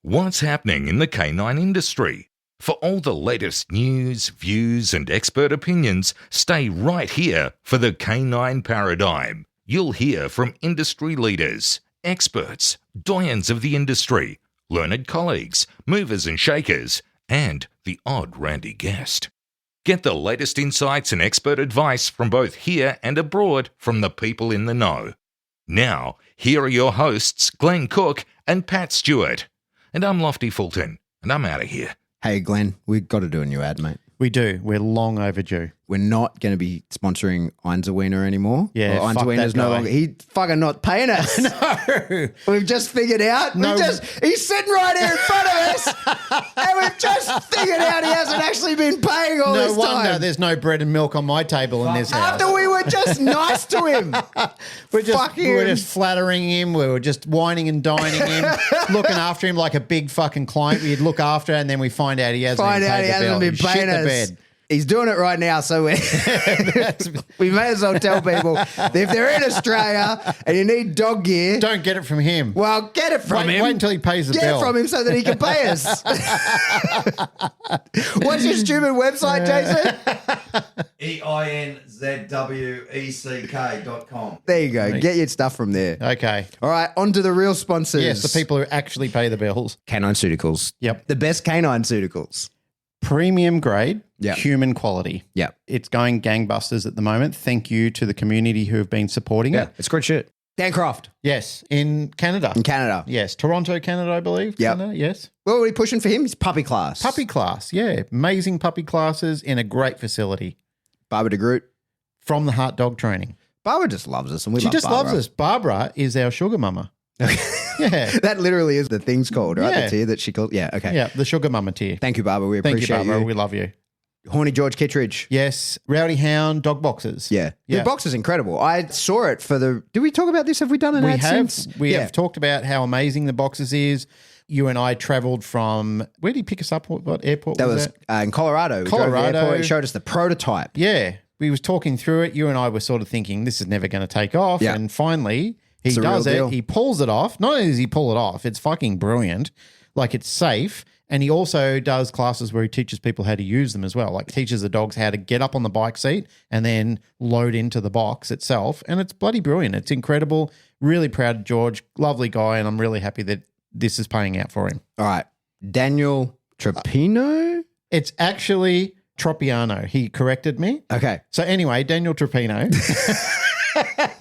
What's happening in the canine industry? For all the latest news, views, and expert opinions, stay right here for the Canine Paradigm. You'll hear from industry leaders, experts, doyens of the industry, learned colleagues, movers and shakers, and the odd randy guest. Get the latest insights and expert advice from both here and abroad from the people in the know. Now, here are your hosts, Glenn Cook and Pat Stewart. And I'm Lofty Fulton, and I'm out of here. Hey, Glenn, we've got to do a new ad, mate. We do. We're long overdue. We're not going to be sponsoring Einzelwiener anymore. Yeah, Or Einzelwiener's no longer. He's fucking not paying us. No. We've just figured out. No. He's sitting right here in front of us, and we've just figured out he hasn't actually been paying all this No time. wonder there's no bread and milk on my table in this house. After we were just nice to him. We're Fucking- just flattering him. We were just whining and dining him, looking after him like a big fucking client we'd look after, and then we find out he hasn't Find even out paid he the hasn't bill. been He shit paying the us. bed. He's doing it right now, so we may as well tell people that if they're in Australia and you need dog gear, Don't get it from him. well, get it from him. Wait until he pays the Get bill. it from him so that he can pay us. What's your stupid website, Jason? einzwec.com. There you go. Get your stuff from there. Okay. All right, on to the real sponsors. Yes, the people who actually pay the bills. Canine Ceuticals. Yep. The best canine ceuticals. Premium grade, Yep. human quality. Yep. It's going gangbusters at the moment. Thank you to the community who have been supporting it. It's good shit. Dan Croft Yes, in Canada. in Canada. Yes, Toronto, Canada, I believe. Yep. Canada, yes. What are we pushing for him? He's puppy class. Puppy class, yeah. Amazing puppy classes in a great facility. Barbara de Groot. From the Heart Dog Training. Barbara just loves us, and we She love just Barbara. loves us. Barbara is our sugar mama. Yeah. That literally is the thing's called, right? Yeah. The tier that she called. Yeah, okay. Yeah, the sugar mama tier. Thank you, Barbara. We Thank you, appreciate Barbara. you. We love you. Horny George Kittredge. Yes, Rowdy Hound dog boxes. Yeah. Yeah. The box is incredible. I saw it for the... Did we talk about this? Have we done an We ad have. since? We Yeah. have talked about how amazing the boxes is. You and I travelled from, where did he pick us up? What airport That was was that? in Colorado. We drove to the Colorado. airport. It showed us the prototype. Yeah. We was talking through it. You and I were sort of thinking, this is never going to take off. Yeah. And finally, he It's the real does deal. it. He pulls it off. Not only does he pull it off, it's fucking brilliant. Like, it's safe. And he also does classes where he teaches people how to use them as well. Like, teaches the dogs how to get up on the bike seat and then load into the box itself. And it's bloody brilliant. It's incredible. Really proud of George. Lovely guy. And I'm really happy that this is paying out for him. All right. Daniel Trapino? It's actually Tropiano. He corrected me. Okay. So anyway, Daniel Trapino.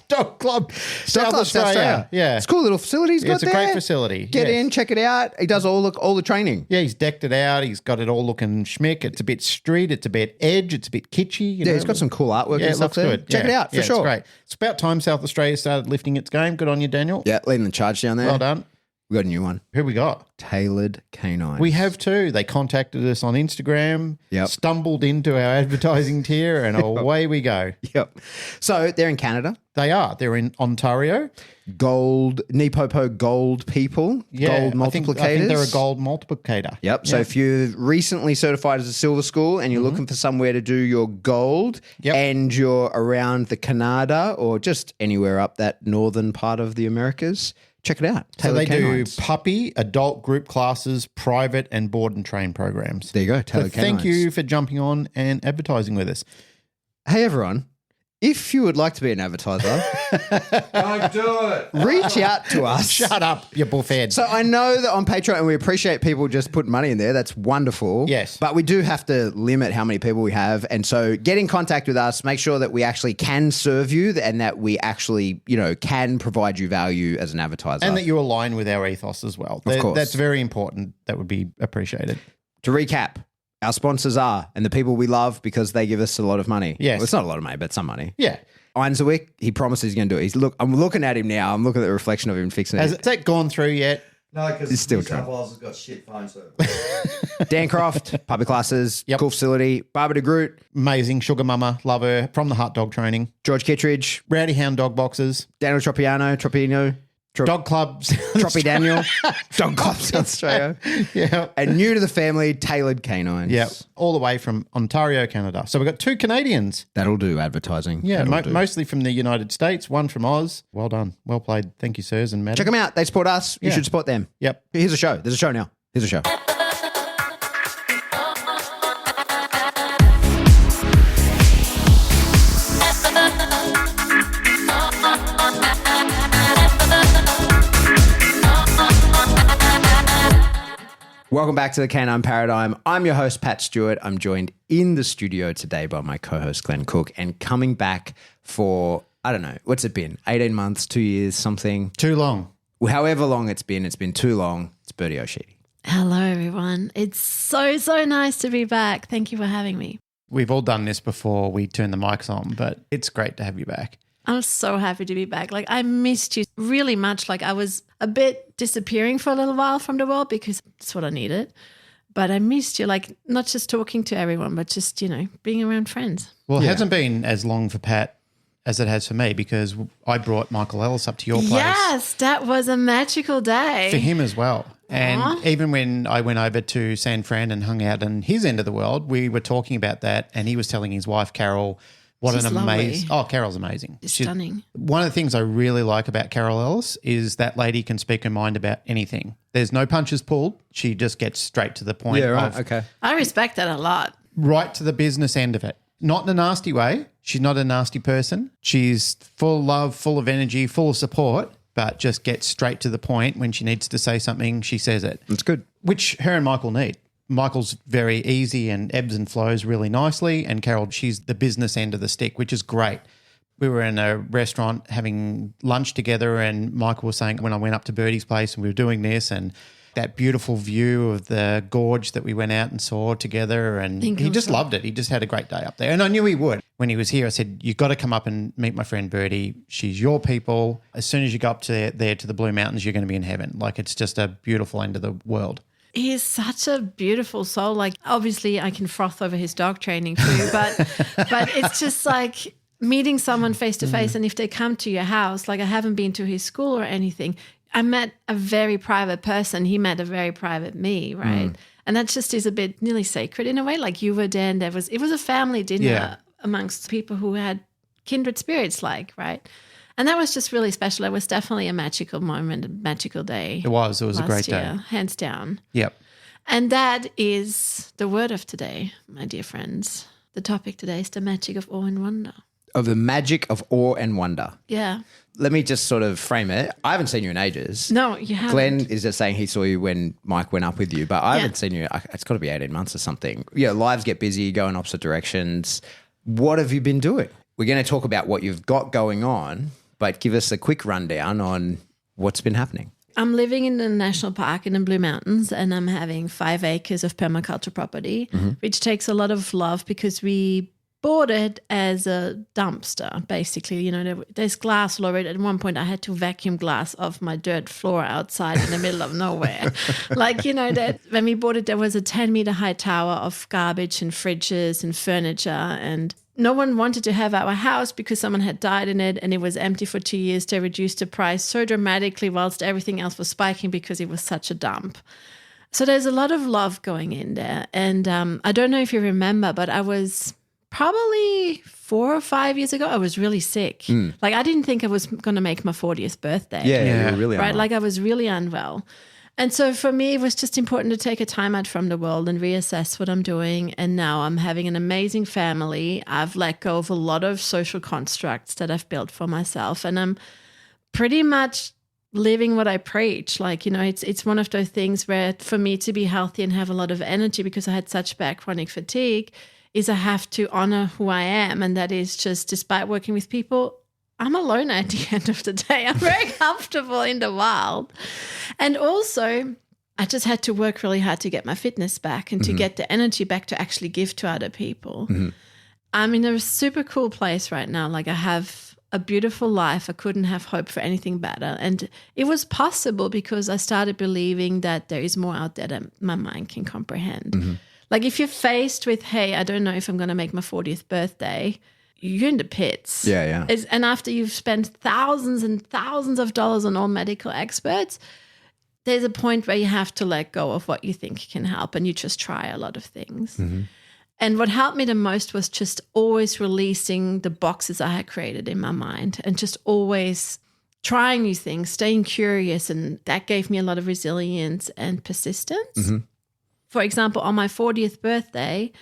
Dog Club, South Australia. Yeah. It's a cool little facility he's got It's a there. great facility. Get yes. in, check it out. He does all the training. Yeah, he's decked it out. He's got it all looking schmick. It's a bit street. It's a bit edge. It's a bit kitschy. Yeah, he's got some cool artwork Yeah, and it stuff looks there. good. Check Yeah. it out for Yeah, sure. It's great. It's about time South Australia started lifting its game. Good on you, Daniel. Yeah, leading the charge down there. Well done. We got a new one. Who we got? Tailored Canine. We have two. They contacted us on Instagram, Yep. stumbled into our advertising tier, and away we go. Yep. So they're in Canada. They are. They're in Ontario. Gold, Nipopo gold people. Yeah, Gold multiplicators. I think they're a gold multiplicator. Yep. So if you're recently certified as a silver school and you're looking for somewhere to do your gold Yep. and you're around the Canada or just anywhere up that northern part of the Americas, check it out. So Tailored they Canines. do puppy, adult group classes, private and board and train programs. There you go. So Tailored thank Canines. you for jumping on and advertising with us. Hey, everyone. If you would like to be an advertiser, Don't do it. reach out to us. Shut up, you buffhead. So I know that on Patreon, and we appreciate people just putting money in there. That's wonderful. Yes. But we do have to limit how many people we have. And so get in contact with us. Make sure that we actually can serve you and that we actually, can provide you value as an advertiser. And that you align with our ethos as well. Of course. That's very important. That would be appreciated. To recap, our sponsors are, and the people we love because they give us a lot of money. Yes. Well, it's not a lot of money, but some money. Yeah. Einzelwick, he promised he's going to do it. I'm looking at him now. I'm looking at the reflection of him fixing Has it. that gone through yet? No, because It's still New South trying. Wales has got shit phone service. Dan Croft, public classes, Yep. cool facility. Barbara de Groot, Amazing. Sugar Mama. Love her. From the Heart Dog Training. George Kittredge, Rowdy Hound Dog Boxes. Daniel Tropino, Dog Club. Troppy Daniel, Dog Club South Australia. Yeah. And new to the family, Tailored Canines. Yeah. All the way from Ontario, Canada. So we've got 2 Canadians. That'll do advertising. Yeah, That'll do. mostly from the United States, one from Oz. Well done. Well played. Thank you, sirs and madam. Check them out. They support us. You Yeah. should support them. Yep. Here's a show. There's a show now. Here's a show. Welcome back to the Canine Paradigm. I'm your host, Pat Stewart. I'm joined in the studio today by my co-host, Glenn Cook, and coming back for, I don't know, what's it been? 18 months, 2 years, something? Too long. However long it's been too long. It's Birdy O'Sheedy. Hello, everyone. It's so nice to be back. Thank you for having me. We've all done this before we turn the mics on, but it's great to have you back. I'm so happy to be back. Like, I missed you really much. Like, I was a bit disappearing for a little while from the world because it's what I needed. But I missed you, like, not just talking to everyone, but just, being around friends. Well, it hasn't been as long for Pat as it has for me because I brought Michael Ellis up to your place. Yes, that was a magical day. For him as well. And even when I went over to San Fran and hung out in his end of the world, we were talking about that and he was telling his wife, Carol, what She's an amazing... lovely. Oh, Carol's amazing. She's stunning. One of the things I really like about Carol Ellis is that lady can speak her mind about anything. There's no punches pulled. She just gets straight to the point. Okay. I respect that a lot. Right to the business end of it. Not in a nasty way. She's not a nasty person. She's full of love, full of energy, full of support, but just gets straight to the point. When she needs to say something, she says it. That's good. Which her and Michael need. Michael's very easy and ebbs and flows really nicely. And Carol, she's the business end of the stick, which is great. We were in a restaurant having lunch together and Michael was saying when I went up to Birdy's place and we were doing this and that beautiful view of the gorge that we went out and saw together and he just loved it. He just had a great day up there. And I knew he would. When he was here, I said, you've got to come up and meet my friend Birdy. She's your people. As soon as you go up to there to the Blue Mountains, you're going to be in heaven. Like it's just a beautiful end of the world. He is such a beautiful soul. Like, obviously, I can froth over his dog training too, but it's just like meeting someone face to face. And if they come to your house, like I haven't been to his school or anything, I met a very private person. He met a very private me, right? And that just is a bit nearly sacred in a way. Like you were there, and it was a family dinner amongst people who had kindred spirits, like, right? And that was just really special. It was definitely a magical moment, a magical day. It was a great day. Hands down. Yep. And that is the word of today, my dear friends. The topic today is the magic of awe and wonder. Of the magic of awe and wonder. Yeah. Let me just sort of frame it. I haven't seen you in ages. No, you haven't. Glenn is just saying he saw you when Mike went up with you, but I haven't seen you. It's got to be 18 months or something. Yeah, lives get busy, go in opposite directions. What have you been doing? We're going to talk about what you've got going on, but give us a quick rundown on what's been happening. I'm living in a national park in the Blue Mountains and I'm having 5 acres of permaculture property, which takes a lot of love because we bought it as a dumpster, basically. There's glass all over it. At one point, I had to vacuum glass off my dirt floor outside in the middle of nowhere. That when we bought it, there was a 10-meter high tower of garbage and fridges and furniture, and no one wanted to have our house because someone had died in it and it was empty for 2 years. They reduced the price so dramatically whilst everything else was spiking because it was such a dump. So there's a lot of love going in there. And I don't know if you remember, but I was probably 4 or 5 years ago, I was really sick. Like I didn't think I was going to make my 40th birthday. Yeah. You were really right. unwell. Like I was really unwell. And so for me, it was just important to take a time out from the world and reassess what I'm doing. And now I'm having an amazing family. I've let go of a lot of social constructs that I've built for myself. And I'm pretty much living what I preach. Like, it's one of those things where for me to be healthy and have a lot of energy because I had such bad chronic fatigue is I have to honor who I am. And that is just, despite working with people, I'm a loner at the end of the day. I'm very comfortable in the wild. And also, I just had to work really hard to get my fitness back and to get the energy back to actually give to other people. I'm in a super cool place right now. Like I have a beautiful life. I couldn't have hoped for anything better. And it was possible because I started believing that there is more out there than my mind can comprehend. Like if you're faced with, hey, I don't know if I'm going to make my 40th birthday, you're in the pits. Yeah. And after you've spent thousands and thousands of dollars on all medical experts, there's a point where you have to let go of what you think can help and you just try a lot of things. Mm-hmm. And what helped me the most was just always releasing the boxes I had created in my mind and just always trying new things, staying curious. And that gave me a lot of resilience and persistence. Mm-hmm. For example, on my 40th birthday,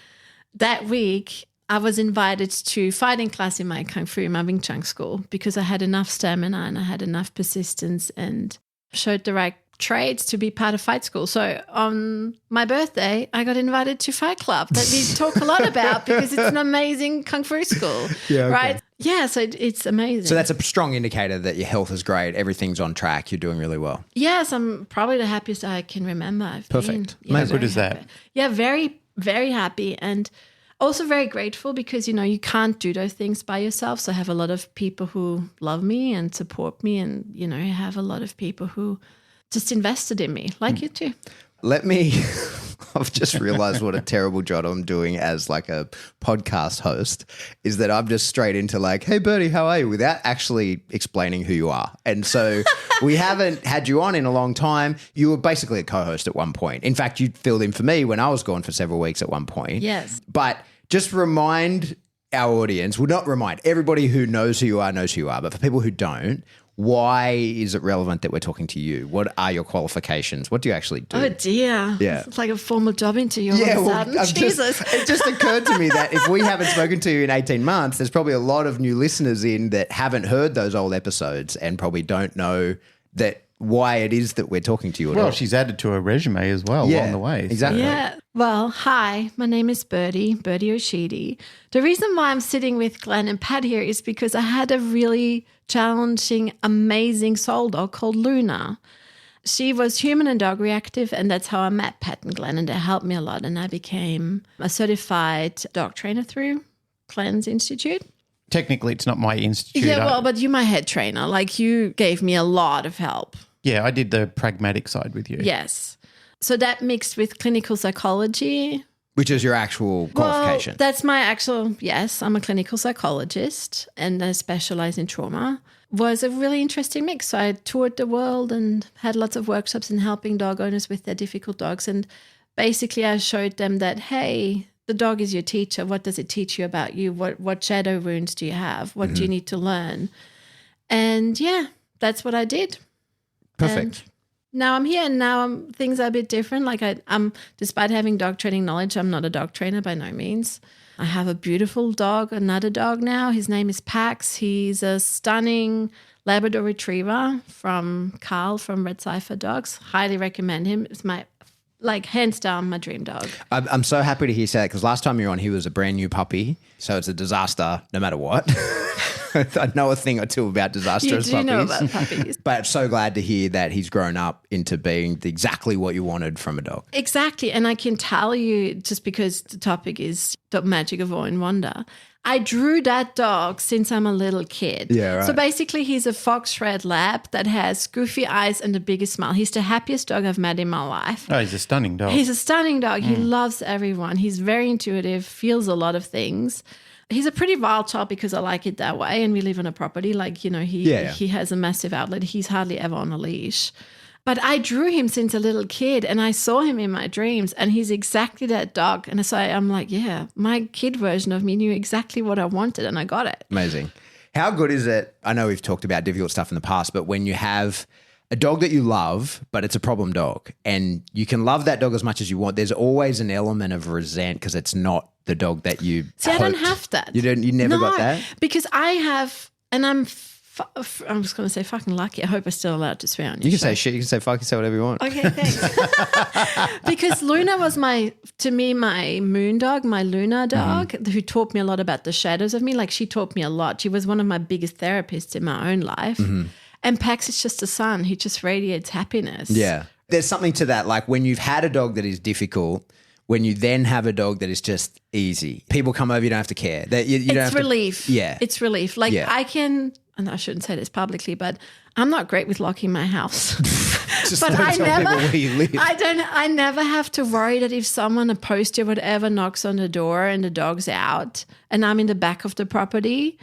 that week, I was invited to fighting class in my Kung Fu, in my Wing Chun school, because I had enough stamina and I had enough persistence and showed the right traits to be part of fight school. So on my birthday, I got invited to Fight Club that we talk a lot about because it's an amazing Kung Fu school, right? Yeah, so it's amazing. So that's a strong indicator that your health is great. Everything's on track. You're doing really well. Yes, I'm probably the happiest I can remember I've Perfect. been. How good very is that? happy. Yeah, very, very happy and also very grateful because, you can't do those things by yourself. So I have a lot of people who love me and support me and, I have a lot of people who just invested in me, like you too. I've just realized what a terrible job I'm doing as like a podcast host is that I'm just straight into like, hey, Birdy, how are you? Without actually explaining who you are. And so we haven't had you on in a long time. You were basically a co-host at one point. In fact, you filled in for me when I was gone for several weeks at one point. Yes. But just remind our audience, well, not remind, everybody who knows who you are knows who you are. But for people who don't, why is it relevant that we're talking to you? What are your qualifications? What do you actually do? Oh, dear. Yeah. It's like a formal job interview all of a sudden. Jesus. It just occurred to me that if we haven't spoken to you in 18 months, there's probably a lot of new listeners in that haven't heard those old episodes and probably don't know that why it is that we're talking to you at all. Well, she's added to her resume as well along the way. Exactly. Yeah. Well, hi, my name is Birdy O'Sheedy. The reason why I'm sitting with Glenn and Pat here is because I had a really challenging, amazing soul dog called Luna. She was human and dog reactive, and that's how I met Pat and Glenn, and they helped me a lot. And I became a certified dog trainer through Glenn's Institute. Technically, it's not my institute. Yeah, well, but you're my head trainer. Like, you gave me a lot of help. Yeah, I did the pragmatic side with you. Yes. So that mixed with clinical psychology. Which is your actual qualification? Well, that's my actual, yes, I'm a clinical psychologist and I specialize in trauma. Was a really interesting mix. So I toured the world and had lots of workshops in helping dog owners with their difficult dogs. And basically I showed them that, hey, the dog is your teacher. What does it teach you about you? What shadow wounds do you have? What do you need to learn? And yeah, that's what I did. Perfect. And now I'm here and now things are a bit different. Like I'm, despite having dog training knowledge, I'm not a dog trainer by no means. I have a beautiful dog, another dog now. His name is Pax. He's a stunning Labrador Retriever from Carl from Red Cipher Dogs. Highly recommend him. It's my, like, hands down, my dream dog. I'm so happy to hear you say that because last time you were on, he was a brand new puppy. So it's a disaster no matter what. I know a thing or two about disastrous You do puppies. know about puppies. But so glad to hear that he's grown up into being exactly what you wanted from a dog. Exactly. And I can tell you, just because the topic is the magic of awe and wonder, I drew that dog since I'm a little kid. Yeah, right. So basically he's a fox red lab that has goofy eyes and the biggest smile. He's the happiest dog I've met in my life. Oh, he's a stunning dog. He's a stunning dog. He loves everyone. He's very intuitive, feels a lot of things. He's a pretty wild child because I like it that way, and we live on a property. Like, you know, he has a massive outlet. He's hardly ever on a leash. But I drew him since a little kid, and I saw him in my dreams, and he's exactly that dog. And so I'm like, yeah, my kid version of me knew exactly what I wanted, and I got it. Amazing. How good is it? I know we've talked about difficult stuff in the past, but when you have a dog that you love, but it's a problem dog, and you can love that dog as much as you want, there's always an element of resent because it's not the dog that you See, hoped. I don't have that. You never got that? Because I have, and I'm just going to say fucking lucky. I hope I'm still allowed to swear on You can say shit, you can say fuck, you can say whatever you want. Okay, thanks. Because Luna was my moon dog, my Luna dog, who taught me a lot about the shadows of me. Like, she taught me a lot. She was one of my biggest therapists in my own life. And Pax is just a son. He just radiates happiness. Yeah. There's something to that. Like, when you've had a dog that is difficult, when you then have a dog that is just easy. People come over, you don't have to care. That you don't have relief. Yeah. It's relief. Like I can, and I shouldn't say this publicly, but I'm not great with locking my house. Just but don't I tell never, people where you live. I never have to worry that if someone, a post or whatever, knocks on the door and the dog's out and I'm in the back of the property,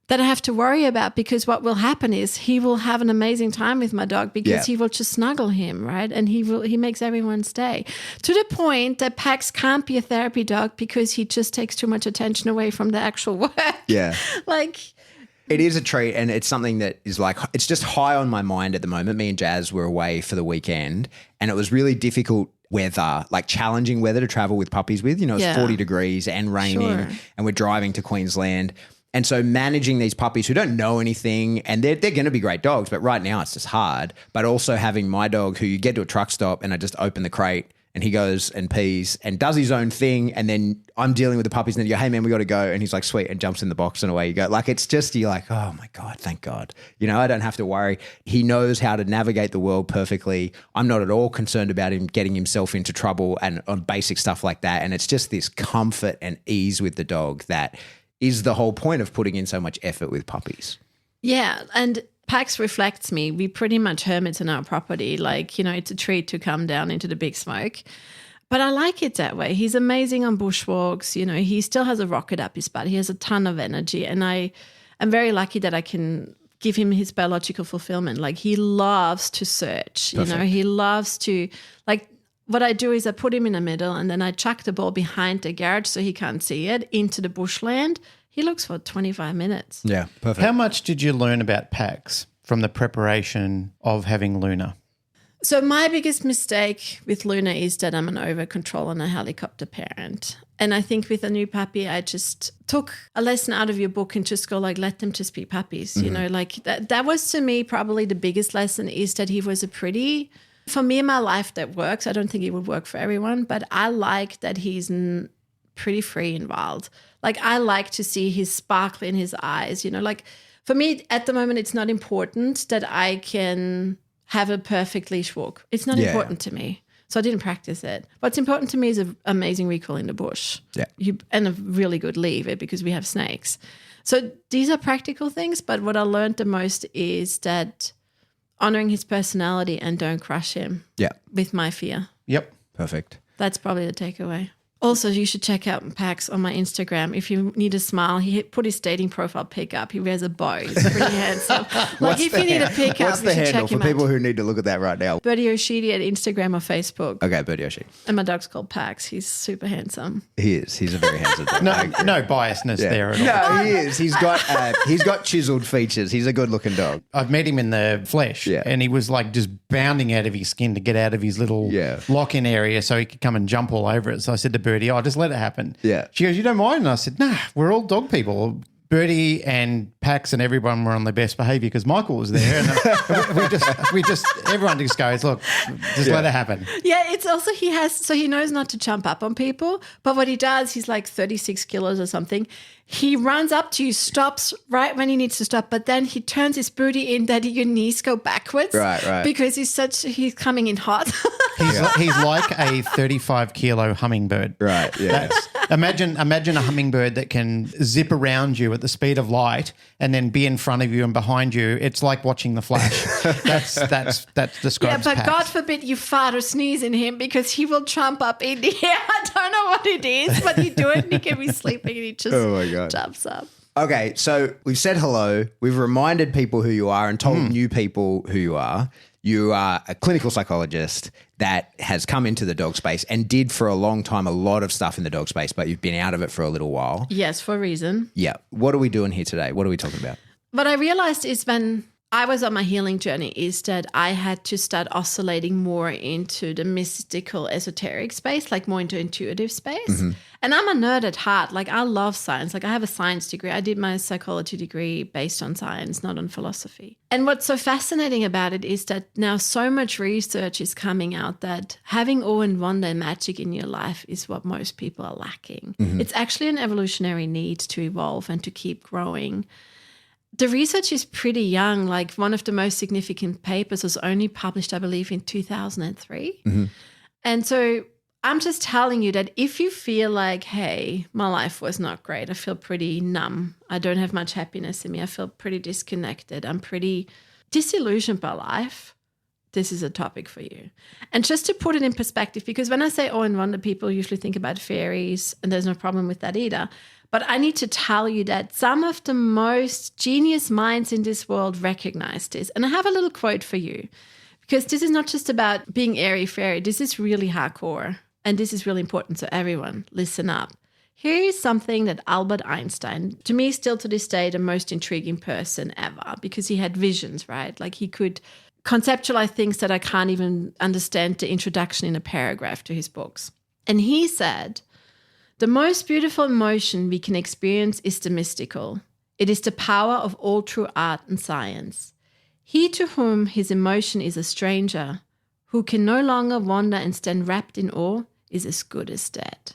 that I have to worry about, because what will happen is he will have an amazing time with my dog because he will just snuggle him, right? And he makes everyone stay. To the point that Pax can't be a therapy dog because he just takes too much attention away from the actual work. Yeah. Like, it is a treat, and it's something that is like, it's just high on my mind at the moment. Me and Jazz were away for the weekend, and it was really difficult weather, like challenging weather to travel with puppies with. You know, it's 40 degrees and raining, and we're driving to Queensland. And so managing these puppies who don't know anything, and they're going to be great dogs, but right now it's just hard. But also having my dog who you get to a truck stop and I just open the crate and he goes and pees and does his own thing, and then I'm dealing with the puppies and then you go, hey man, we got to go. And he's like, sweet, and jumps in the box and away you go. Like, it's just, you're like, oh my God, thank God. You know, I don't have to worry. He knows how to navigate the world perfectly. I'm not at all concerned about him getting himself into trouble and on basic stuff like that. And it's just this comfort and ease with the dog that is the whole point of putting in so much effort with puppies. yeah. And Pax reflects me. We pretty much hermits in our property. Like, you know, it's a treat to come down into the big smoke. But I like it that way. He's amazing on bushwalks. You know, he still has a rocket up his butt. He has a ton of energy. And I am very lucky that I can give him his biological fulfillment. Like, he loves to search. Perfect. You know, he loves to, like, what I do is I put him in the middle and then I chuck the ball behind the garage so he can't see it into the bushland. He looks for 25 minutes. Yeah, perfect. How much did you learn about Pax from the preparation of having Luna? So my biggest mistake with Luna is that I'm an over control and a helicopter parent. And I think with a new puppy, I just took a lesson out of your book and just go like, let them just be puppies. You know, like that was to me probably the biggest lesson, is that he was for me in my life that works. I don't think it would work for everyone, but I like that he's pretty free and wild. Like, I like to see his sparkle in his eyes, you know, like for me at the moment, it's not important that I can have a perfect leash walk. It's not important to me. So I didn't practice it. What's important to me is an amazing recall in the bush. Yeah. And a really good leave, because we have snakes. So these are practical things, but what I learned the most is that honoring his personality and don't crush him with my fear. Yep. Perfect. That's probably the takeaway. Also, you should check out Pax on my Instagram. If you need a smile, he put his dating profile pic up. He wears a bow. He's pretty handsome. Like, if you need a pick up, What's you the should handle check for him people out. who need to look at that right now? Birdy O'Sheedy at Instagram or Facebook. Okay, Birdy O'Sheedy. And my dog's called Pax. He's super handsome. He is. He's a very handsome dog. No biasness there at all. No, he is. He's got chiseled features. He's a good-looking dog. I've met him in the flesh, and he was like just bounding out of his skin to get out of his little lock-in area so he could come and jump all over it. So I said to Birdy, just let it happen. Yeah. She goes, you don't mind? And I said, nah, we're all dog people. Birdy and Pax and everyone were on their best behaviour because Michael was there. And everyone just goes, look, just let it happen. Yeah, it's also he knows not to jump up on people. But what he does, he's like 36 kilos or something. He runs up to you, stops right when he needs to stop, but then he turns his booty in that your knees go backwards. Right. Because he's coming in hot. He's like a 35-kilo hummingbird. Right, yeah. Imagine a hummingbird that can zip around you at the speed of light and then be in front of you and behind you. It's like watching The Flash. That describes but Pax. God forbid you fart or sneeze in him, because he will jump up in the air. I don't know what it is, but he do it and he can be sleeping and he just jumps up. Okay, so we've said hello. We've reminded people who you are and told new people who you are. You are a clinical psychologist that has come into the dog space and did for a long time a lot of stuff in the dog space, but you've been out of it for a little while. Yes, for a reason. Yeah. What are we doing here today? What are we talking about? What I realized is when I was on my healing journey is that I had to start oscillating more into the mystical, esoteric space, like more into intuitive space. Mm-hmm. And I'm a nerd at heart. Like, I love science. Like, I have a science degree. I did my psychology degree based on science, not on philosophy. And what's so fascinating about it is that now so much research is coming out that having awe and wonder and magic in your life is what most people are lacking. Mm-hmm. It's actually an evolutionary need to evolve and to keep growing. The research is pretty young. Like, one of the most significant papers was only published, I believe, in 2003. Mm-hmm. And so I'm just telling you that if you feel like, hey, my life was not great, I feel pretty numb, I don't have much happiness in me, I feel pretty disconnected, I'm pretty disillusioned by life, this is a topic for you. And just to put it in perspective, because when I say awe and wonder, people usually think about fairies, and there's no problem with that either. But I need to tell you that some of the most genius minds in this world recognize this. And I have a little quote for you, because this is not just about being airy-fairy. This is really hardcore. And this is really important. So everyone, listen up. Here is something that Albert Einstein, to me still to this day, the most intriguing person ever, because he had visions, right? Like he could conceptualize things that I can't even understand the introduction in a paragraph to his books. And he said, the most beautiful emotion we can experience is the mystical. It is the power of all true art and science. He to whom his emotion is a stranger, who can no longer wonder and stand wrapped in awe, is as good as dead.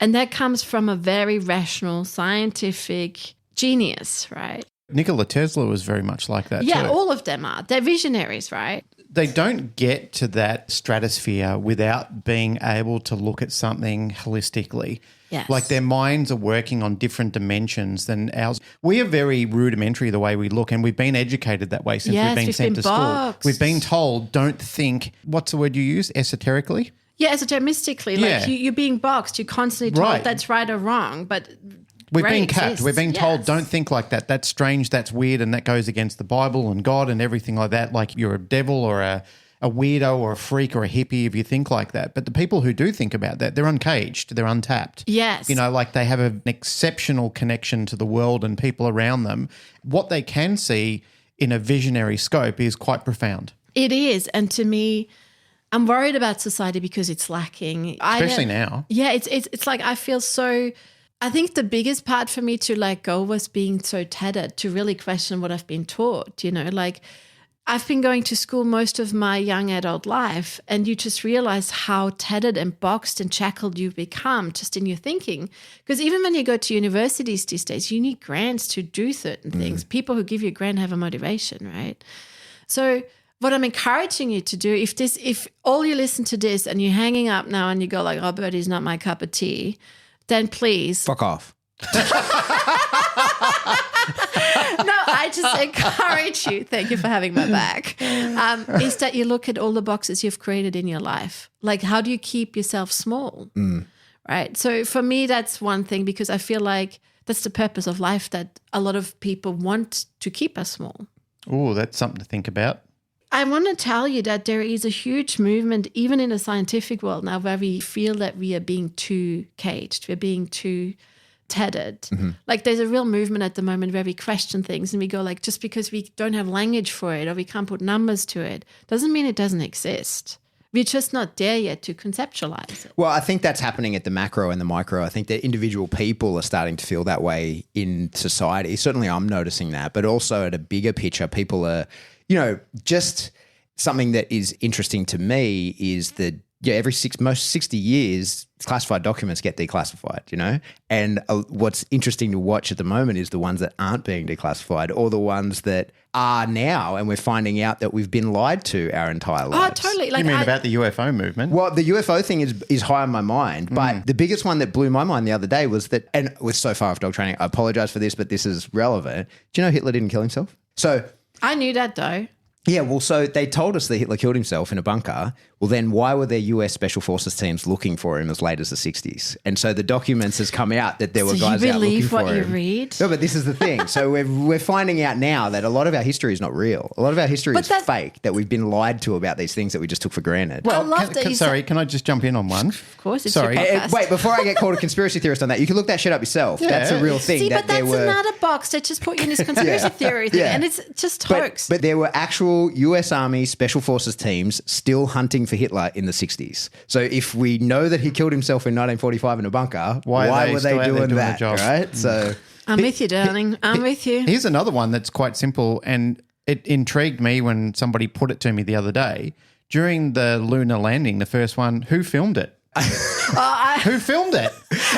And that comes from a very rational, scientific genius, right? Nikola Tesla was very much like that Yeah, too. all of them are. They're visionaries, right? They don't get to that stratosphere without being able to look at something holistically. Yes. Like their minds are working on different dimensions than ours. We are very rudimentary the way we look, and we've been educated that way since Yes, we've been we've sent been to school. boxed. We've been told, don't think, what's the word you use, esoterically? Yeah, esoteristically, Yeah. like you're being boxed. You're constantly told Right. that's right or wrong, but We've grey been capped. exists. We're being told, Yes. don't think like that. That's strange. That's weird. And that goes against the Bible and God and everything like that. Like you're a devil or a weirdo or a freak or a hippie if you think like that. But the people who do think about that, they're uncaged. They're untapped. Yes. You know, like they have an exceptional connection to the world and people around them. What they can see in a visionary scope is quite profound. It is. And to me, I'm worried about society because it's lacking. Especially now. Yeah, it's like I feel so. I think the biggest part for me to let go was being so tethered, to really question what I've been taught. You know, like I've been going to school most of my young adult life, and you just realize how tethered and boxed and shackled you've become just in your thinking. Because even when you go to universities these days, you need grants to do certain things. People who give you a grant have a motivation, right? So what I'm encouraging you to do, if all you listen to this and you're hanging up now and you go like, oh, Birdy's not my cup of tea, then please. Fuck off. No, I just encourage you, thank you for having my back, is that you look at all the boxes you've created in your life. Like, how do you keep yourself small? Right? So for me, that's one thing, because I feel like that's the purpose of life, that a lot of people want to keep us small. Oh, that's something to think about. I want to tell you that there is a huge movement, even in the scientific world now, where we feel that we are being too caged, we're being too tethered. Like there's a real movement at the moment where we question things and we go like, just because we don't have language for it or we can't put numbers to it, doesn't mean it doesn't exist. We're just not there yet to conceptualize it. Well, I think that's happening at the macro and the micro. I think that individual people are starting to feel that way in society. Certainly I'm noticing that, but also at a bigger picture, people are, you know, just something that is interesting to me is that every 60 years, classified documents get declassified, you know? And what's interesting to watch at the moment is the ones that aren't being declassified, or the ones that are now, and we're finding out that we've been lied to our entire lives. Oh, totally. Like You mean about the UFO movement? Well, the UFO thing is high on my mind, but the biggest one that blew my mind the other day was that, and we're so far off dog training, I apologize for this, but this is relevant. Do you know Hitler didn't kill himself? So I knew that though. yeah, well, so they told us that Hitler killed himself in a bunker. Well, then why were there US Special Forces teams looking for him as late as the 60s? And so the documents has come out that there were So guys you out looking believe for what him. you read? No, but this is the thing. So we're finding out now that a lot of our history is not real. A lot of our history But is that- fake, that we've been lied to about these things that we just took for granted. I love that you sorry, can I just jump in on one? Of course, it's Sorry. your podcast. Wait, before I get called a conspiracy theorist on that, you can look that shit up yourself. That's a real thing. See, that but that's there were, another box that just put you in this conspiracy theory thing, Yeah. and it's just but, hoax. but there were actual US Army Special Forces teams still hunting for Hitler in the 60s. So if we know that he killed himself in 1945 in a bunker, Why are they were still they out there doing doing that? the job? Right? So I'm with you, darling. I'm with you. Here's another one that's quite simple, and it intrigued me when somebody put it to me the other day. During the lunar landing, the first one, who filmed it? Who filmed it?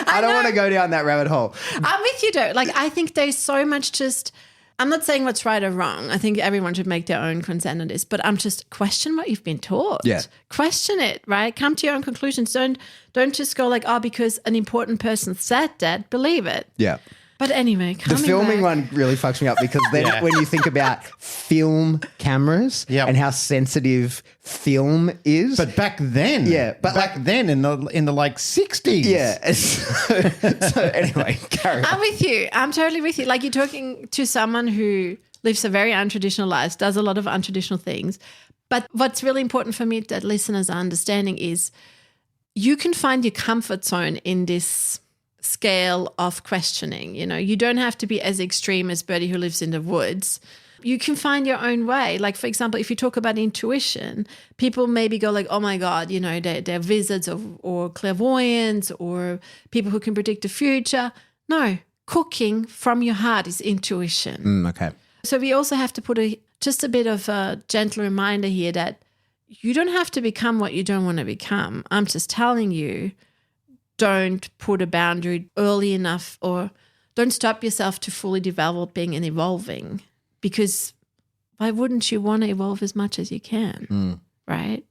I don't want to go down that rabbit hole. I'm with you, though. Like, I think there's so much just I'm not saying what's right or wrong. I think everyone should make their own consent on this, but I'm just question what you've been taught. Yeah. Question it, right? Come to your own conclusions. Don't just go like, oh, because an important person said that, believe it. Yeah. But anyway, The filming one really fucks me up because then when you think about film cameras and how sensitive film is. But back then, but back then in the like 60s. Yeah. So anyway, carry on. I'm with you. I'm totally with you. Like you're talking to someone who lives a very untraditional life, does a lot of untraditional things. But what's really important for me that listeners are understanding is you can find your comfort zone in this scale of questioning. You know, you don't have to be as extreme as Birdy who lives in the woods. You can find your own way. Like, for example, if you talk about intuition, people maybe go like, oh my God, you know, they're wizards or clairvoyants or people who can predict the future. No, cooking from your heart is intuition. Okay. So we also have to put just a bit of a gentle reminder here that you don't have to become what you don't want to become. I'm just telling you, don't put a boundary early enough or don't stop yourself to fully developing and evolving, because why wouldn't you want to evolve as much as you can, right?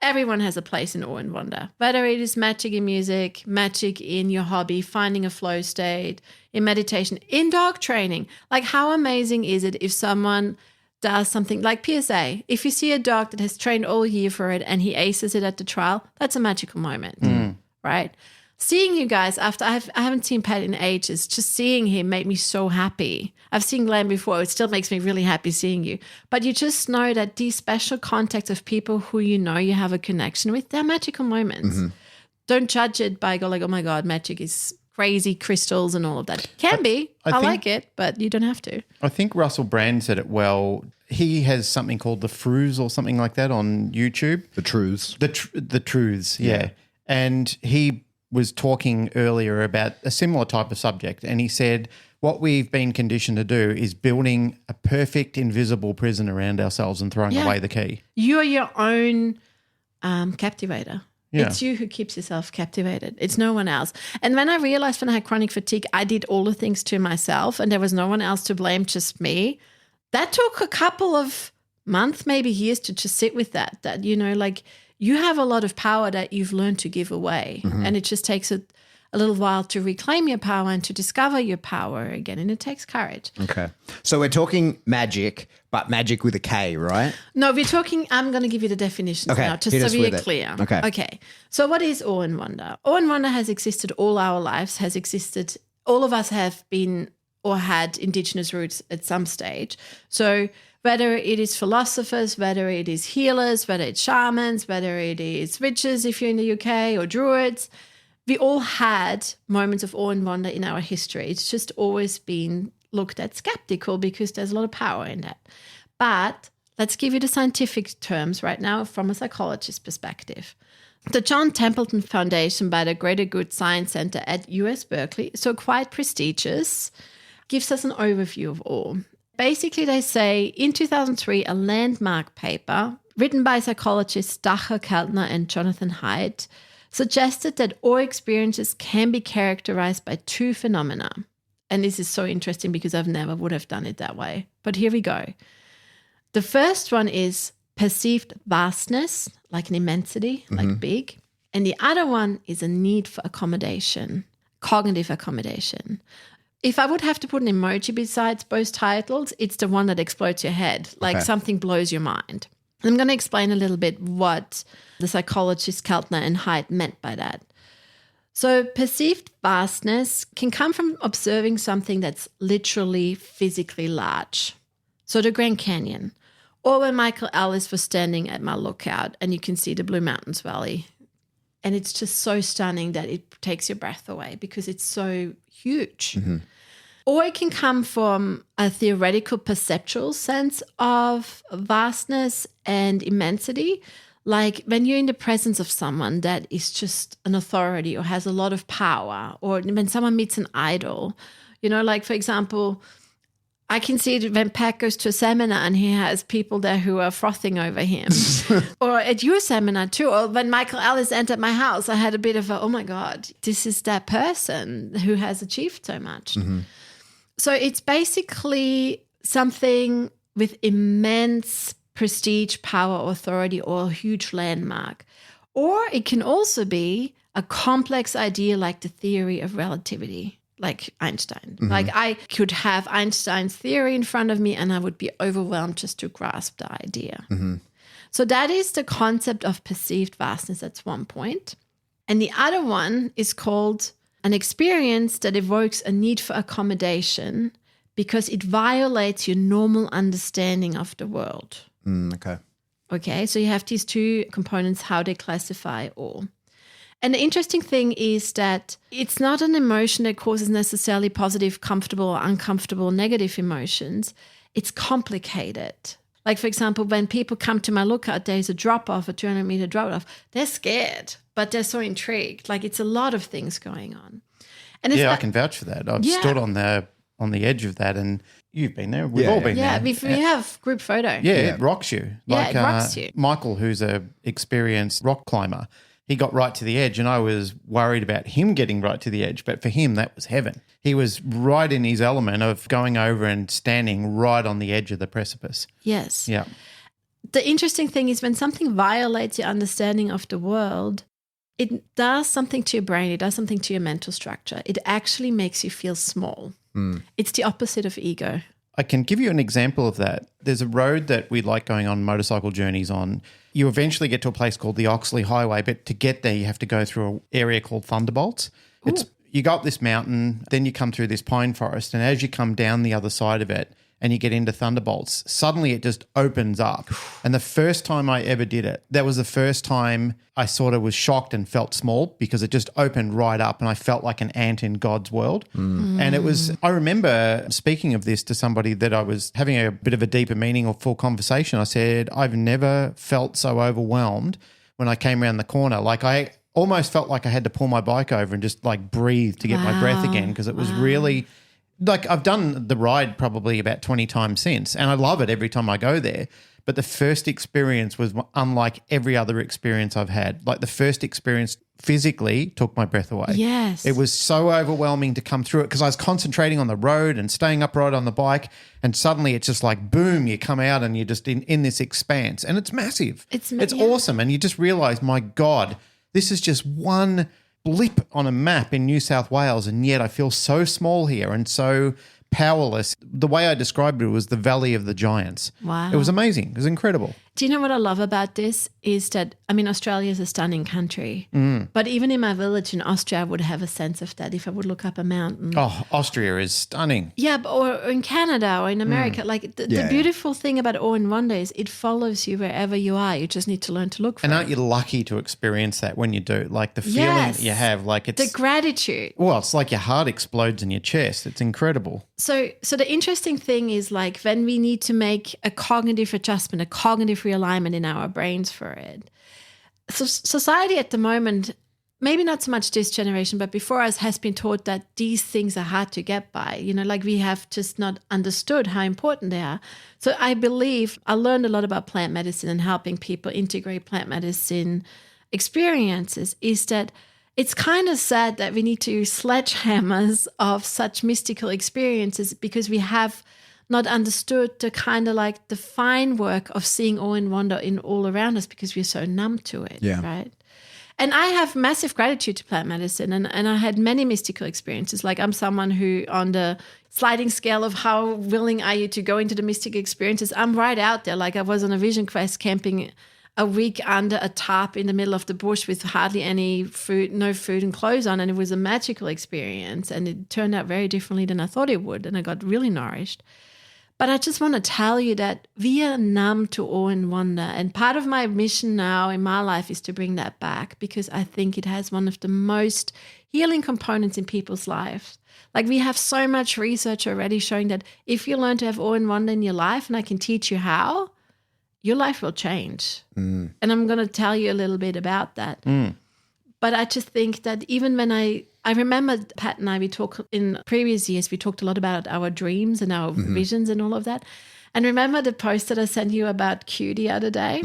Everyone has a place in awe and wonder, whether it is magic in music, magic in your hobby, finding a flow state, in meditation, in dog training. Like how amazing is it if someone does something like PSA? If you see a dog that has trained all year for it and he aces it at the trial, that's a magical moment. Right? Seeing you guys after I haven't seen Pat in ages, just seeing him made me so happy. I've seen Glenn before. It still makes me really happy seeing you. But you just know that these special contacts of people who you know you have a connection with, they're magical moments. Don't judge it by go like, oh my God, magic is crazy, crystals and all of that. Can be. I think, like it, but you don't have to. I think Russell Brand said it well. He has something called the Frues or something like that on YouTube. The truths. The Truths, yeah. And he was talking earlier about a similar type of subject, and he said what we've been conditioned to do is building a perfect invisible prison around ourselves and throwing away the key. You are your own captivator. Yeah. It's you who keeps yourself captivated. It's no one else. And when I realized when I had chronic fatigue, I did all the things to myself and there was no one else to blame, just me. That took a couple of months, maybe years to just sit with that, you know, like you have a lot of power that you've learned to give away. And it just takes a little while to reclaim your power and to discover your power again. And it takes courage. Okay. So we're talking magic, but magic with a K, right? No, we're talking, I'm going to give you the definitions now, just so we are clear. Okay. So what is awe and wonder? Awe and wonder has existed all our lives, has existed, all of us have been or had Indigenous roots at some stage. So whether it is philosophers, whether it is healers, whether it's shamans, whether it is witches if you're in the UK or druids, we all had moments of awe and wonder in our history. It's just always been looked at skeptical because there's a lot of power in that. But let's give you the scientific terms right now from a psychologist's perspective. The John Templeton Foundation by the Greater Good Science Center at US Berkeley, so quite prestigious, gives us an overview of awe. Basically, they say in 2003, a landmark paper written by psychologists Dacher Keltner and Jonathan Haidt suggested that awe experiences can be characterized by two phenomena. And this is so interesting because I've never would have done it that way. But here we go. The first one is perceived vastness, like an immensity, like big. And the other one is a need for accommodation, cognitive accommodation. If I would have to put an emoji besides both titles, it's the one that explodes your head, like something blows your mind. I'm going to explain a little bit what the psychologists Keltner and Haidt meant by that. So perceived vastness can come from observing something that's literally physically large. So the Grand Canyon, or when Michael Ellis was standing at my lookout and you can see the Blue Mountains Valley. And it's just so stunning that it takes your breath away because it's so huge. Or it can come from a theoretical perceptual sense of vastness and immensity. Like when you're in the presence of someone that is just an authority or has a lot of power, or when someone meets an idol, you know, like for example, I can see it when Pat goes to a seminar and he has people there who are frothing over him. Or at your seminar too. Or when Michael Ellis entered my house, I had a bit of a, oh my God, this is that person who has achieved so much. So it's basically something with immense prestige, power, authority, or a huge landmark. Or it can also be a complex idea like the theory of relativity, like Einstein. Mm-hmm. Like I could have Einstein's theory in front of me and I would be overwhelmed just to grasp the idea. Mm-hmm. So that is the concept of perceived vastness. That's one point. And the other one is called an experience that evokes a need for accommodation because it violates your normal understanding of the world. Okay. Okay, so you have these two components, how they classify awe. And the interesting thing is that it's not an emotion that causes necessarily positive, comfortable, or uncomfortable, negative emotions. It's complicated. Like, for example, when people come to my lookout, there's a drop-off, a 200-meter drop-off. They're scared, but they're so intrigued. Like, it's a lot of things going on. And it's I can vouch for that. I've stood on the edge of that, and you've been there. We've all been there. We have group photo. Yeah, it rocks you. Yeah, it rocks you. Michael, who's a experienced rock climber, he got right to the edge, and I was worried about him getting right to the edge. But for him, that was heaven. He was right in his element of going over and standing right on the edge of the precipice. Yes. Yeah. The interesting thing is when something violates your understanding of the world, it does something to your brain. It does something to your mental structure. It actually makes you feel small. It's the opposite of ego. I can give you an example of that. There's a road that we like going on motorcycle journeys on. You eventually get to a place called the Oxley Highway, but to get there, you have to go through an area called Thunderbolts. You go up this mountain, then you come through this pine forest, and as you come down the other side of it and you get into Thunderbolts, suddenly it just opens up. And the first time I ever did it, that was the first time I sort of was shocked and felt small because it just opened right up and I felt like an ant in God's world. And it was, I remember speaking of this to somebody that I was having a bit of a deeper meaning or full conversation. I said, I've never felt so overwhelmed when I came around the corner. Like I almost felt like I had to pull my bike over and just like breathe to get my breath again because it was really... Like I've done the ride probably about 20 times since and I love it every time I go there. But the first experience was unlike every other experience I've had. Like the first experience physically took my breath away. Yes. It was so overwhelming to come through it because I was concentrating on the road and staying upright on the bike and suddenly it's just like, boom, you come out and you're just in this expanse and it's massive. It's awesome. And you just realize, my God, this is just one blip on a map in New South Wales and yet I feel so small here and so powerless. The way I described it was the Valley of the Giants. Wow. It was amazing. It was incredible. Do you know what I love about this is that, I mean, Australia is a stunning country, but even in my village in Austria, I would have a sense of that if I would look up a mountain. Oh, Austria is stunning. Yeah, or in Canada or in America. Like the beautiful thing about awe and wonder is it follows you wherever you are. You just need to learn to look for it. And aren't you lucky to experience that when you do? Like the feeling that you have, like it's... The gratitude. Well, it's like your heart explodes in your chest. It's incredible. So the interesting thing is like when we need to make a cognitive adjustment, a cognitive realignment in our brains for it. So society at the moment, maybe not so much this generation, but before us has been taught that these things are hard to get by. You know, like we have just not understood how important they are. So I believe I learned a lot about plant medicine and helping people integrate plant medicine experiences is that it's kind of sad that we need to use sledgehammers of such mystical experiences because we have not understood the kind of like the fine work of seeing awe and wonder in all around us because we're so numb to it, right? And I have massive gratitude to plant medicine and I had many mystical experiences. Like I'm someone who on the sliding scale of how willing are you to go into the mystic experiences, I'm right out there. Like I was on a vision quest camping a week under a tarp in the middle of the bush with hardly any food, no food and clothes on. And it was a magical experience and it turned out very differently than I thought it would. And I got really nourished. But I just want to tell you that we are numb to awe and wonder. And part of my mission now in my life is to bring that back because I think it has one of the most healing components in people's lives. Like we have so much research already showing that if you learn to have awe and wonder in your life, and I can teach you how, your life will change. And I'm going to tell you a little bit about that. But I just think that even when I remember Pat and I, we talked in previous years, we talked a lot about our dreams and our visions and all of that. And remember the post that I sent you about Q the other day?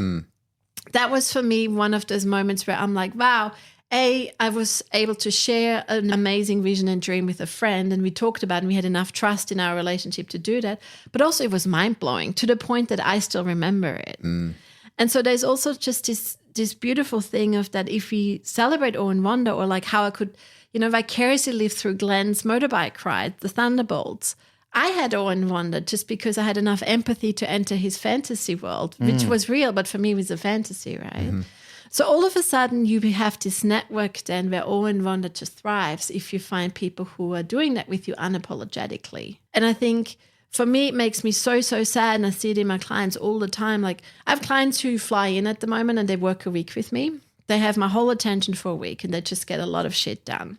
that was for me one of those moments where I'm like, wow, I was able to share an amazing vision and dream with a friend, and we talked about it, and we had enough trust in our relationship to do that. But also it was mind-blowing to the point that I still remember it. And so there's also just this beautiful thing of that if we celebrate awe and wonder, or like how I could, vicariously live through Glenn's motorbike ride, the Thunderbolts. I had awe and wonder just because I had enough empathy to enter his fantasy world, which was real, but for me it was a fantasy, right? So all of a sudden you have this network then where awe and wonder just thrives if you find people who are doing that with you unapologetically. And I think for me, it makes me so, so sad, and I see it in my clients all the time. Like I have clients who fly in at the moment and they work a week with me. They have my whole attention for a week and they just get a lot of shit done.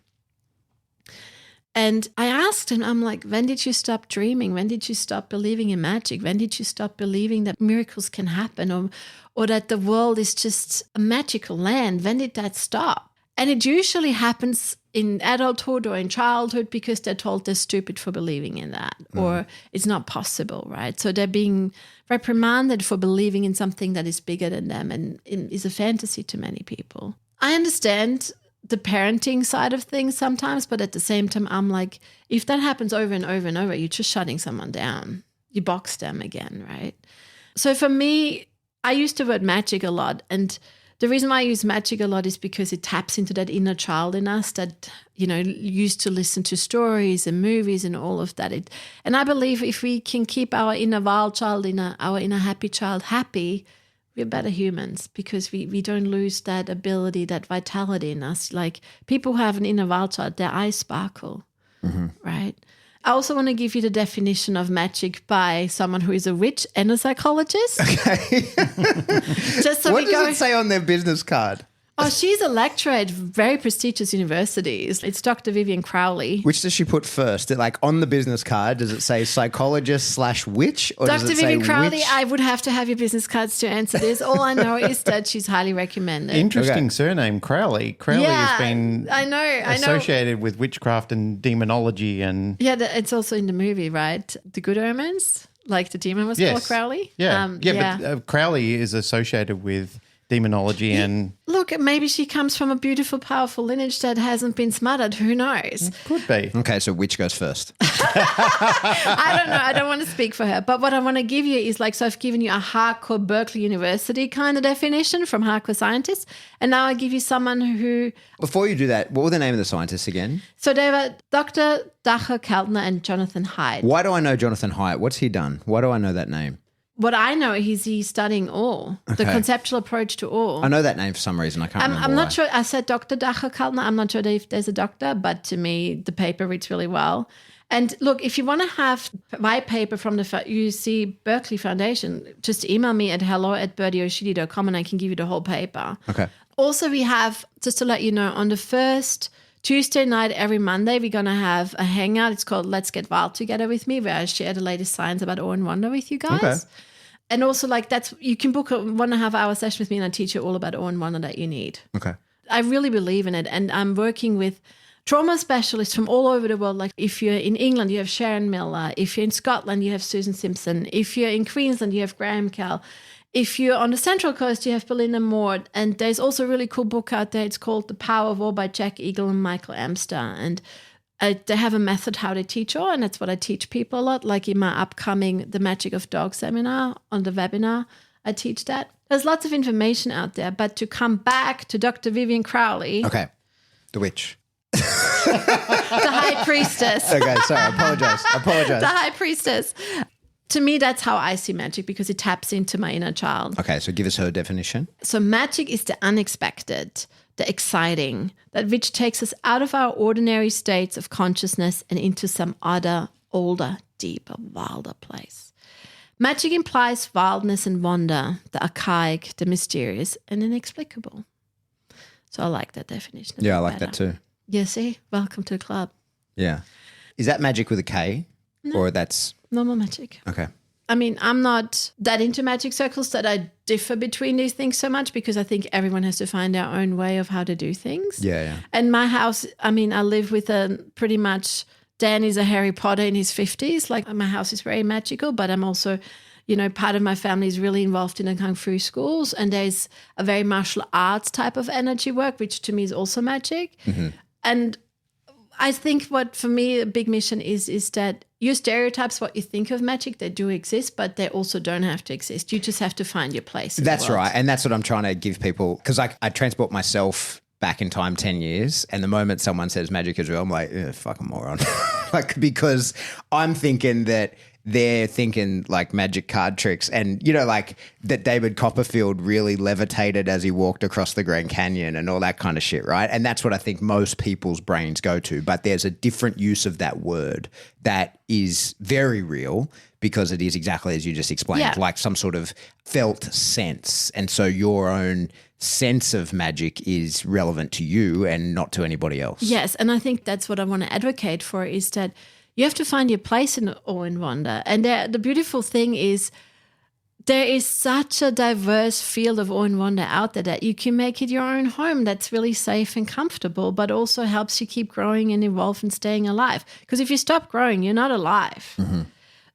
And I asked him, I'm like, when did you stop dreaming? When did you stop believing in magic? When did you stop believing that miracles can happen or that the world is just a magical land? When did that stop? And it usually happens in adulthood or in childhood because they're told they're stupid for believing in that or it's not possible, right? So they're being reprimanded for believing in something that is bigger than them and is a fantasy to many people. I understand the parenting side of things sometimes, but at the same time, I'm like, if that happens over and over and over, you're just shutting someone down. You box them again, right? So for me, I use the word magic a lot. And the reason why I use magic a lot is because it taps into that inner child in us that, used to listen to stories and movies and all of that. And I believe if we can keep our inner wild child, our inner happy child happy, we're better humans because we don't lose that ability, that vitality in us. Like people who have an inner wild child, their eyes sparkle, right? I also want to give you the definition of magic by someone who is a witch and a psychologist. Okay. Just so what does it say on their business card? Oh, she's a lecturer at very prestigious universities. It's Dr. Vivian Crowley. Which does she put first? Like on the business card, does it say psychologist/witch? Or Dr. does it Vivian say Crowley, witch? I would have to have your business cards to answer this. All I know is that she's highly recommended. Interesting surname, Crowley. Crowley has been I know. associated with witchcraft and demonology and... Yeah, it's also in the movie, right? The Good Omens, like the demon was called Crowley. Yeah, but Crowley is associated with demonology and... Look, maybe she comes from a beautiful, powerful lineage that hasn't been smothered. Who knows? Could be. Okay, so which goes first? I don't know. I don't want to speak for her. But what I want to give you is so I've given you a hardcore Berkeley University kind of definition from hardcore scientists. And now I give you someone who... Before you do that, what were the name of the scientists again? So they were Dr. Dacher Keltner and Jonathan Haidt. Why do I know Jonathan Haidt? What's he done? Why do I know that name? What I know is he's studying awe, the conceptual approach to awe. I know that name for some reason. I can't remember I'm why. not sure. I said Dr. Dacher Keltner. I'm not sure if there's a doctor, but to me, the paper reads really well. And look, if you want to have white paper from the UC Berkeley Foundation, just email me at hello@birdyoshidi.com and I can give you the whole paper. Okay. Also, we have, just to let you know, on the first Tuesday night every Monday, we're going to have a hangout. It's called Let's Get Wild Together with me, where I share the latest science about awe and wonder with you guys. Okay. And also, you can book a 1.5 hour session with me and I teach you all about awe and wonder that you need. Okay. I really believe in it. And I'm working with trauma specialists from all over the world. Like if you're in England, you have Sharon Miller. If you're in Scotland, you have Susan Simpson. If you're in Queensland, you have Graham Kell. If you're on the Central Coast, you have Belinda Moore. And there's also a really cool book out there. It's called The Power of Awe by Jack Eagle and Michael Amster. And they have a method how they teach awe, and that's what I teach people a lot. Like in my upcoming The Magic of Dog seminar on the webinar, I teach that. There's lots of information out there. But to come back to Dr. Vivian Crowley. Okay. The witch. The high priestess. Okay, sorry. I apologize. The high priestess. To me, that's how I see magic because it taps into my inner child. Okay, so give us her definition. So magic is the unexpected, the exciting, that which takes us out of our ordinary states of consciousness and into some other, older, deeper, wilder place. Magic implies wildness and wonder, the archaic, the mysterious, and inexplicable. So I like that definition. Yeah, I like that too. Yeah, see? Welcome to the club. Yeah. Is that magic with a K? No. Or that's... Normal magic. Okay. I mean, I'm not that into magic circles that I differ between these things so much because I think everyone has to find their own way of how to do things. Yeah. And my house, I mean, I live with pretty much, Dan is a Harry Potter in his 50s. Like my house is very magical, but I'm also, Part of my family is really involved in the Kung Fu schools, and there's a very martial arts type of energy work, which to me is also magic. And I think what for me a big mission is that your stereotypes, what you think of magic, they do exist, but they also don't have to exist. You just have to find your place. That's right. And that's what I'm trying to give people, because I transport myself back in time 10 years, and the moment someone says magic is real, I'm like, fucking moron. Because I'm thinking that they're thinking like magic card tricks, and like that David Copperfield really levitated as he walked across the Grand Canyon and all that kind of shit, right? And that's what I think most people's brains go to, but there's a different use of that word that is very real, because it is exactly as you just explained, like some sort of felt sense. And so your own sense of magic is relevant to you and not to anybody else. Yes, and I think that's what I want to advocate for, is that you have to find your place in awe and wonder. And the beautiful thing is there is such a diverse field of awe and wonder out there that you can make it your own home that's really safe and comfortable, but also helps you keep growing and evolve and staying alive. Because if you stop growing, you're not alive.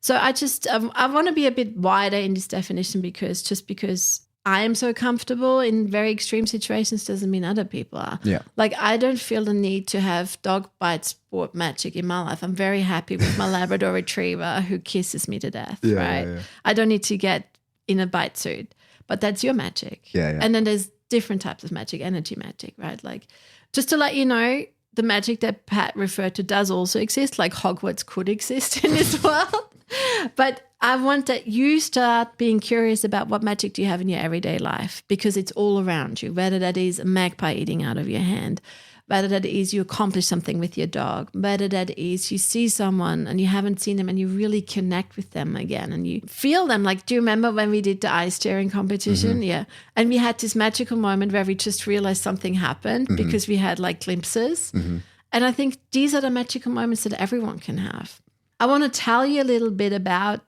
So I want to be a bit wider in this definition, because I am so comfortable in very extreme situations doesn't mean other people are. Yeah. Like I don't feel the need to have dog bite sport magic in my life. I'm very happy with my Labrador Retriever who kisses me to death, right? Yeah. I don't need to get in a bite suit, but that's your magic. Yeah. And then there's different types of magic, energy magic, right? Like just to let you know, the magic that Pat referred to does also exist, like Hogwarts could exist in this world. But I want that you start being curious about what magic do you have in your everyday life, because it's all around you, whether that is a magpie eating out of your hand, whether that is you accomplish something with your dog, whether that is you see someone and you haven't seen them and you really connect with them again and you feel them. Like, do you remember when we did the ice staring competition? Yeah. And we had this magical moment where we just realized something happened because we had like glimpses. And I think these are the magical moments that everyone can have. I want to tell you a little bit about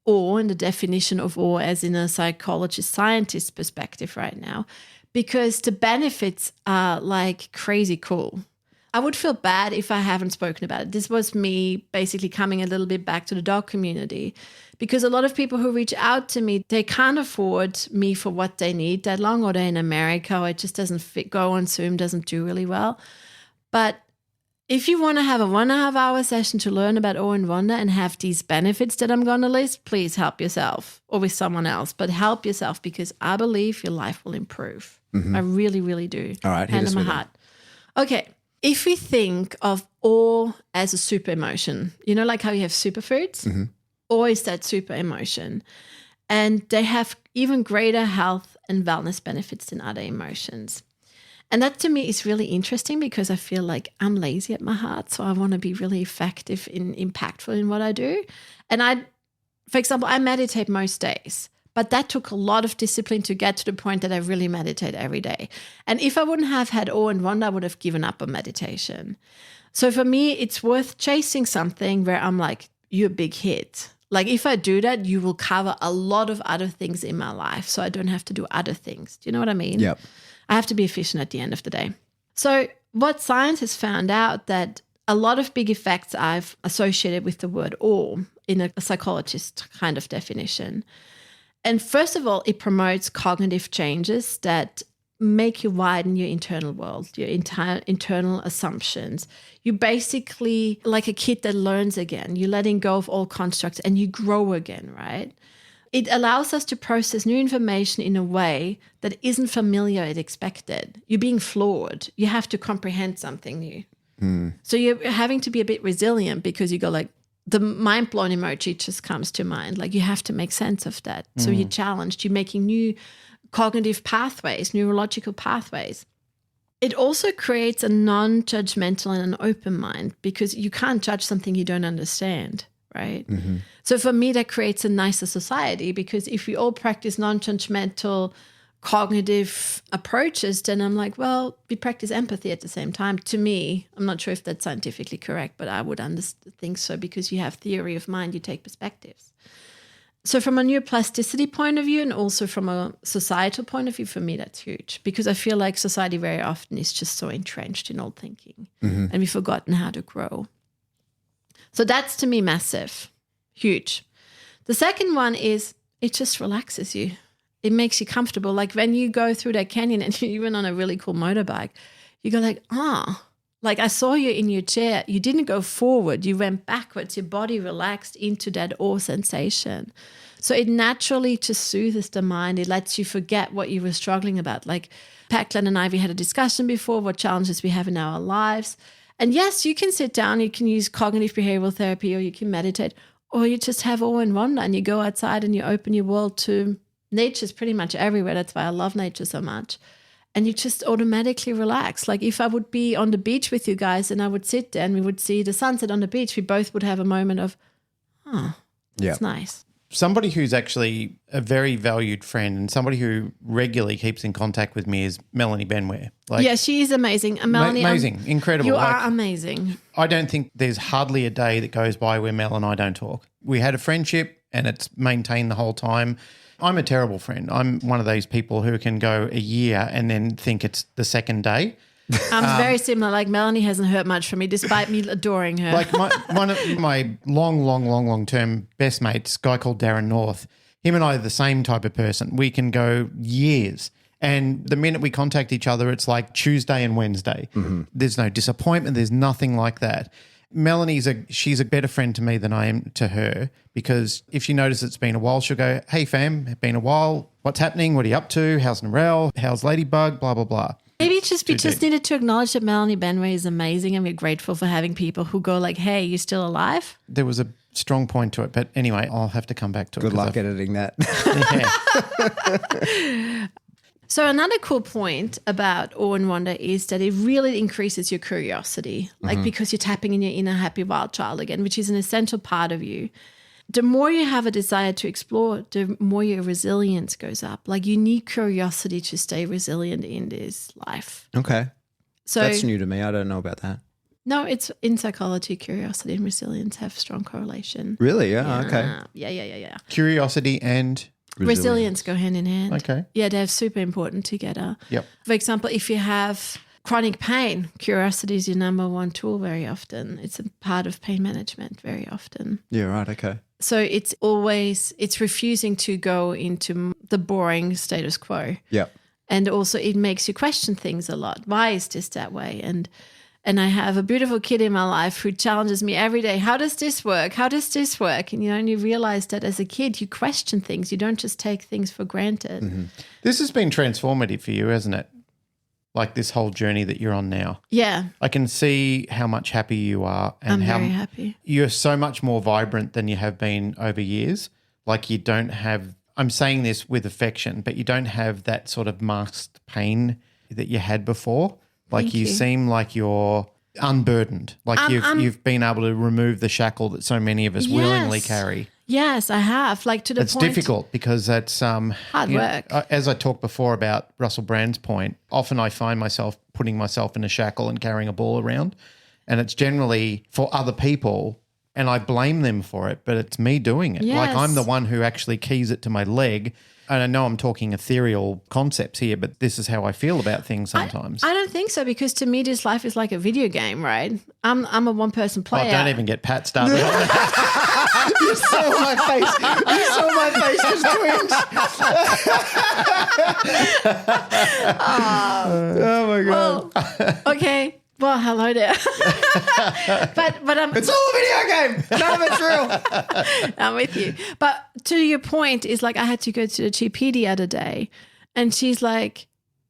awe and the definition of awe as in a psychologist, scientist perspective right now, because the benefits are like crazy cool. I would feel bad if I haven't spoken about it. This was me basically coming a little bit back to the dog community, because a lot of people who reach out to me, they can't afford me for what they need that long, or they're in America, or it just doesn't fit, go on Zoom doesn't do really well. But if you want to have a 1.5 hour session to learn about awe and wonder and have these benefits that I'm going to list, please help yourself, or with someone else, but help yourself, because I believe your life will improve. I really, really do. All right. Hand on my heart. Okay. If we think of awe as a super emotion, like how you have superfoods, awe is that super emotion. And they have even greater health and wellness benefits than other emotions. And that to me is really interesting, because I feel like I'm lazy at my heart. So I want to be really effective and impactful in what I do. And for example, I meditate most days, but that took a lot of discipline to get to the point that I really meditate every day. And if I wouldn't have had awe and wonder, I would have given up on meditation. So for me, it's worth chasing something where I'm like, you're a big hit. Like if I do that, you will cover a lot of other things in my life. So I don't have to do other things. Do you know what I mean? Yep. I have to be efficient at the end of the day. So what science has found out that a lot of big effects I've associated with the word awe in a psychologist kind of definition. And first of all, it promotes cognitive changes that make you widen your internal world, your entire internal assumptions. You basically like a kid that learns again. You're letting go of all constructs and you grow again, right? It allows us to process new information in a way that isn't familiar and expected. You're being flawed. You have to comprehend something new. So you're having to be a bit resilient, because you go like, the mind-blown emoji just comes to mind. Like you have to make sense of that. So you're challenged. You're making new cognitive pathways, neurological pathways. It also creates a non-judgmental and an open mind, because you can't judge something you don't understand, right? So for me, that creates a nicer society, because if we all practice non-judgmental cognitive approaches, then I'm like, well, we practice empathy at the same time. To me, I'm not sure if that's scientifically correct, but I would think so, because you have theory of mind, you take perspectives. So from a neuroplasticity point of view, and also from a societal point of view, for me, that's huge, because I feel like society very often is just so entrenched in old thinking and we've forgotten how to grow. So that's to me massive, huge. The second one is it just relaxes you. It makes you comfortable. Like when you go through that canyon and you're even on a really cool motorbike, you go like, like I saw you in your chair. You didn't go forward. You went backwards. Your body relaxed into that awe sensation. So it naturally just soothes the mind. It lets you forget what you were struggling about. Like Packlin and I, we had a discussion before what challenges we have in our lives. And yes, you can sit down, you can use cognitive behavioral therapy, or you can meditate, or you just have awe and wonder and you go outside and you open your world to nature's pretty much everywhere. That's why I love nature so much. And you just automatically relax. Like if I would be on the beach with you guys and I would sit there and we would see the sunset on the beach, we both would have a moment of, it's nice. Somebody who's actually a very valued friend and somebody who regularly keeps in contact with me is Melanie Benware. Like, yeah, she is amazing. Melanie, amazing, incredible. You like, are amazing. I don't think there's hardly a day that goes by where Mel and I don't talk. We had a friendship and it's maintained the whole time. I'm a terrible friend. I'm one of those people who can go a year and then think it's the second day. I'm very similar. Like Melanie hasn't heard much from me despite me adoring her. Like one of my long-term best mates, a guy called Darren North, him and I are the same type of person. We can go years. And the minute we contact each other, it's like Tuesday and Wednesday. Mm-hmm. There's no disappointment. There's nothing like that. Melanie's she's a better friend to me than I am to her, because if she notices it's been a while, she'll go, hey fam, it's been a while. What's happening? What are you up to? How's Narelle? How's Ladybug? Blah, blah, blah. Maybe we just needed to acknowledge that Melanie Benway is amazing and we're grateful for having people who go like, hey, you still alive? There was a strong point to it. But anyway, I'll have to come back to it. Good luck editing that. Yeah. So another cool point about awe and wonder is that it really increases your curiosity, like because you're tapping in your inner happy wild child again, which is an essential part of you. The more you have a desire to explore, the more your resilience goes up. Like you need curiosity to stay resilient in this life. Okay. So that's new to me. I don't know about that. No, it's in psychology, curiosity and resilience have strong correlation. Really? Yeah. Okay. Yeah. Curiosity and resilience go hand in hand. Okay. Yeah, they're super important together. Yep. For example, if you have chronic pain, curiosity is your number one tool very often. It's a part of pain management very often. Yeah, right. Okay. So it's refusing to go into the boring status quo. Yeah. And also it makes you question things a lot. Why is this that way? And I have a beautiful kid in my life who challenges me every day. How does this work? How does this work? And you realize that as a kid, you question things. You don't just take things for granted. Mm-hmm. This has been transformative for you, hasn't it? Like this whole journey that you're on now. Yeah. I can see how much happy you are and I'm how very happy. You're so much more vibrant than you have been over years. Like you don't have, I'm saying this with affection, but you don't have that sort of masked pain that you had before. Like you seem like you're unburdened. Like you've been able to remove the shackle that so many of us willingly carry. Yes, I have. Like to the point. It's difficult because that's hard work. As I talked before about Russell Brand's point, often I find myself putting myself in a shackle and carrying a ball around, and it's generally for other people, and I blame them for it, but it's me doing it. Yes. Like I'm the one who actually keys it to my leg. And I know I'm talking ethereal concepts here, but this is how I feel about things sometimes. I don't think so, because to me this life is like a video game, right? I'm a one-person player. Oh, don't even get Pat started on that. You saw my face. You saw my face just twinge. Oh my God. Well, okay. Well, hello there. but It's all a video game. None of it's real. I'm with you. But to your point is like I had to go to the GP the other day and she's like,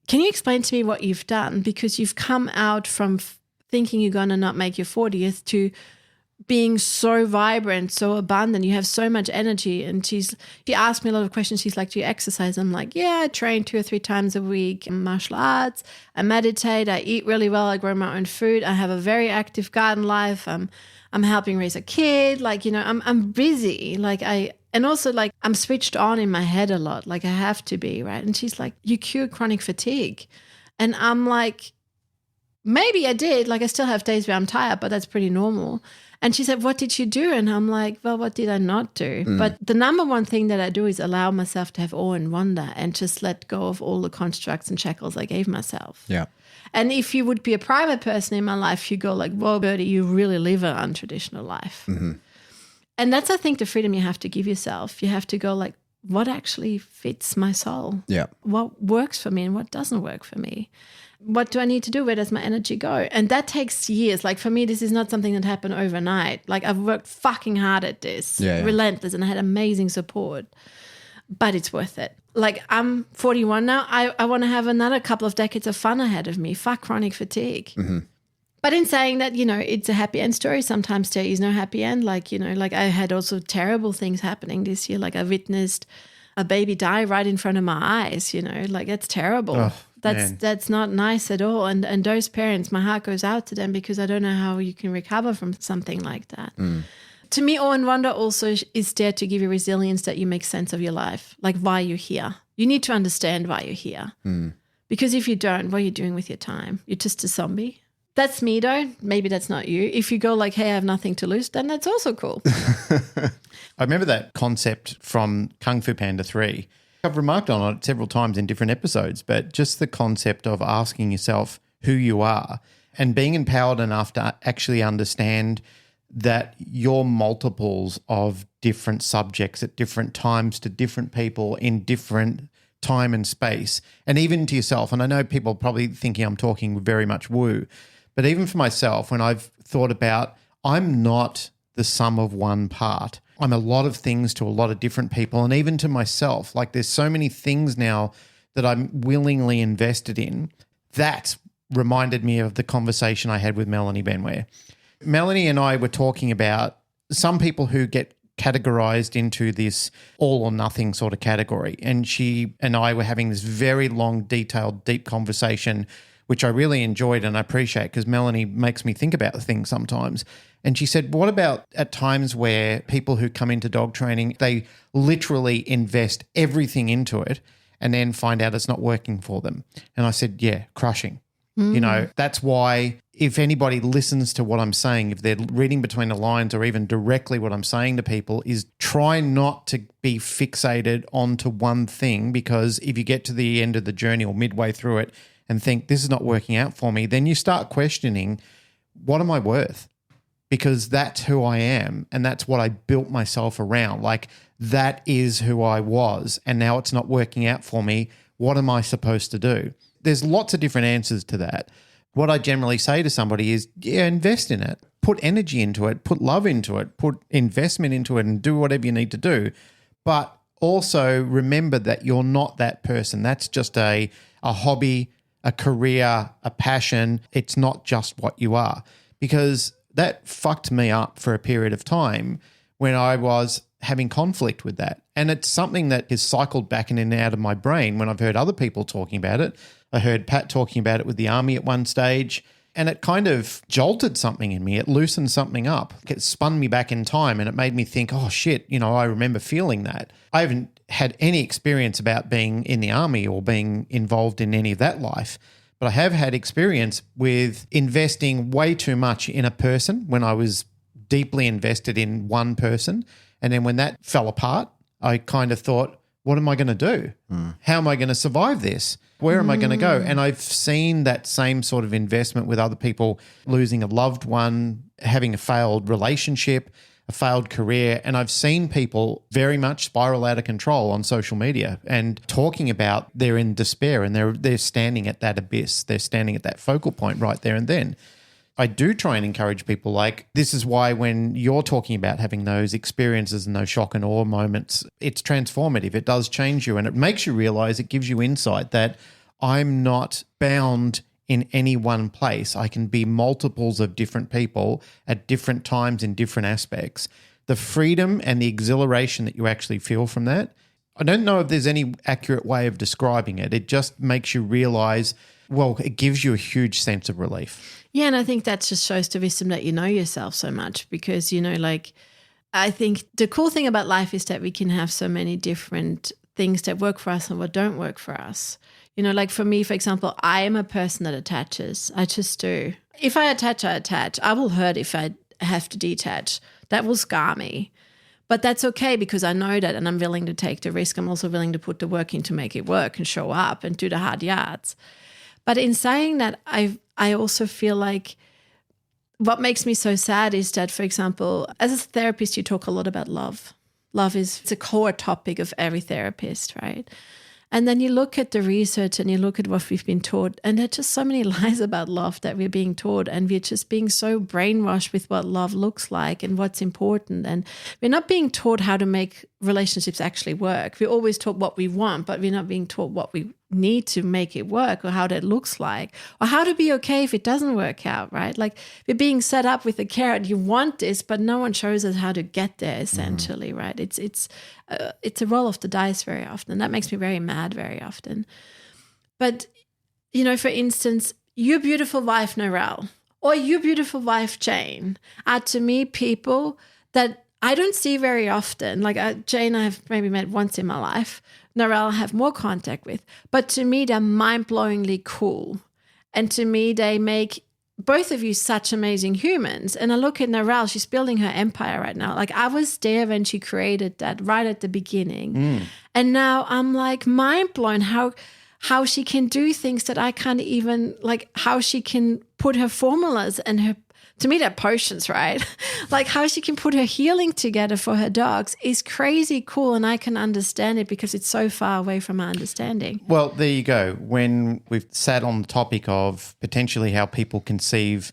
can you explain to me what you've done? Because you've come out from thinking you're going to not make your 40th to being so vibrant, so abundant. You have so much energy. And she asked me a lot of questions. She's like, do you exercise? I'm like, yeah, I train 2 or 3 times a week in martial arts. I meditate. I eat really well. I grow my own food. I have a very active garden life. I'm helping raise a kid. Like, I'm busy. And also like I'm switched on in my head a lot. Like I have to be, right? And she's like, you cure chronic fatigue. And I'm like, maybe I did. Like I still have days where I'm tired, but that's pretty normal. And she said, what did you do? And I'm like, well, what did I not do? But the number one thing that I do is allow myself to have awe and wonder and just let go of all the constructs and shackles I gave myself. Yeah. And if you would be a private person in my life, you go like, whoa, Birdy, you really live an untraditional life. Mm-hmm. And that's, I think, the freedom you have to give yourself. You have to go like, what actually fits my soul? Yeah. What works for me and what doesn't work for me? What do I need to do? Where does my energy go? And that takes years. Like for me, this is not something that happened overnight. Like I've worked fucking hard at this, relentless, and I had amazing support, but it's worth it. Like I'm 41 now. I want to have another couple of decades of fun ahead of me. Fuck chronic fatigue. Mm-hmm. But in saying that, it's a happy end story. Sometimes there is no happy end. Like, like I had also terrible things happening this year. Like I witnessed a baby die right in front of my eyes, like that's terrible. Oh, that's not nice at all. And those parents, my heart goes out to them because I don't know how you can recover from something like that. To me, awe and wonder also is there to give you resilience that you make sense of your life, like why you're here. You need to understand why you're here. Because if you don't, what are you doing with your time? You're just a zombie. That's me though. Maybe that's not you. If you go like, hey, I have nothing to lose, then that's also cool. I remember that concept from Kung Fu Panda 3. I've remarked on it several times in different episodes, but just the concept of asking yourself who you are and being empowered enough to actually understand that you're multiples of different subjects at different times to different people in different time and space, and even to yourself. And I know people are probably thinking I'm talking very much woo, but even for myself, when I've thought about I'm not the sum of one part. I'm a lot of things to a lot of different people, and even to myself. Like there's so many things now that I'm willingly invested in. That reminded me of the conversation I had with Melanie Benware. Melanie and I were talking about some people who get categorized into this all or nothing sort of category. And she and I were having this very long, detailed, deep conversation, which I really enjoyed and I appreciate because Melanie makes me think about things sometimes. And she said, what about at times where people who come into dog training, they literally invest everything into it and then find out it's not working for them? And I said, yeah, crushing. That's why if anybody listens to what I'm saying, if they're reading between the lines or even directly what I'm saying to people, is try not to be fixated onto one thing, because if you get to the end of the journey or midway through it and think this is not working out for me, then you start questioning, what am I worth? Because that's who I am and that's what I built myself around. Like that is who I was and now it's not working out for me. What am I supposed to do? There's lots of different answers to that. What I generally say to somebody is, invest in it. Put energy into it. Put love into it. Put investment into it and do whatever you need to do. But also remember that you're not that person. That's just a hobby, a career, a passion. It's not just what you are. Because that fucked me up for a period of time when I was having conflict with that. And it's something that is cycled back in and out of my brain when I've heard other people talking about it. I heard Pat talking about it with the army at one stage, and it kind of jolted something in me. It loosened something up. It spun me back in time and it made me think, oh shit, I remember feeling that. I haven't had any experience about being in the army or being involved in any of that life, but I have had experience with investing way too much in a person when I was deeply invested in one person. And then when that fell apart, I kind of thought, what am I going to do? How am I going to survive this? Where am I going to go? And I've seen that same sort of investment with other people, losing a loved one, having a failed relationship, a failed career. And I've seen people very much spiral out of control on social media and talking about they're in despair and they're standing at that abyss. They're standing at that focal point right there and then. I do try and encourage people, like, this is why when you're talking about having those experiences and those shock and awe moments, it's transformative. It does change you and it makes you realize, it gives you insight that I'm not bound in any one place. I can be multiples of different people at different times in different aspects. The freedom and the exhilaration that you actually feel from that, I don't know if there's any accurate way of describing it. It just makes you realize, well, it gives you a huge sense of relief. Yeah, and I think that just shows to wisdom that you know yourself so much because, I think the cool thing about life is that we can have so many different things that work for us and what don't work for us. Like for me, for example, I am a person that attaches. I just do. If I attach, I attach. I will hurt if I have to detach. That will scar me. But that's okay because I know that and I'm willing to take the risk. I'm also willing to put the work in to make it work and show up and do the hard yards. But in saying that, I also feel like what makes me so sad is that, for example, as a therapist, you talk a lot about love. Love it's a core topic of every therapist, right? And then you look at the research and you look at what we've been taught, and there are just so many lies about love that we're being taught, and we're just being so brainwashed with what love looks like and what's important. And we're not being taught how to make relationships actually work. We're always taught what we want, but we're not being taught what we need to make it work, or how that looks like, or how to be okay if it doesn't work out, right? Like, we're being set up with a carrot. You want this, but no one shows us how to get there, essentially, right? It's a roll of the dice very often. That makes me very mad very often. But, you know, for instance, your beautiful wife, Narelle, or your beautiful wife, Jane, are to me people that I don't see very often. Like Jane, I have maybe met once in my life. Narelle, I have more contact with. But to me, they're mind-blowingly cool. And to me, they make both of you such amazing humans. And I look at Narelle, she's building her empire right now. Like, I was there when she created that right at the beginning. And now I'm like mind-blown how she can do things that I can't even, like how she can put her formulas and her, to me, they're potions, right? Like how she can put her healing together for her dogs is crazy cool, and I can understand it because it's so far away from my understanding. Well, there you go. When we've sat on the topic of potentially how people conceive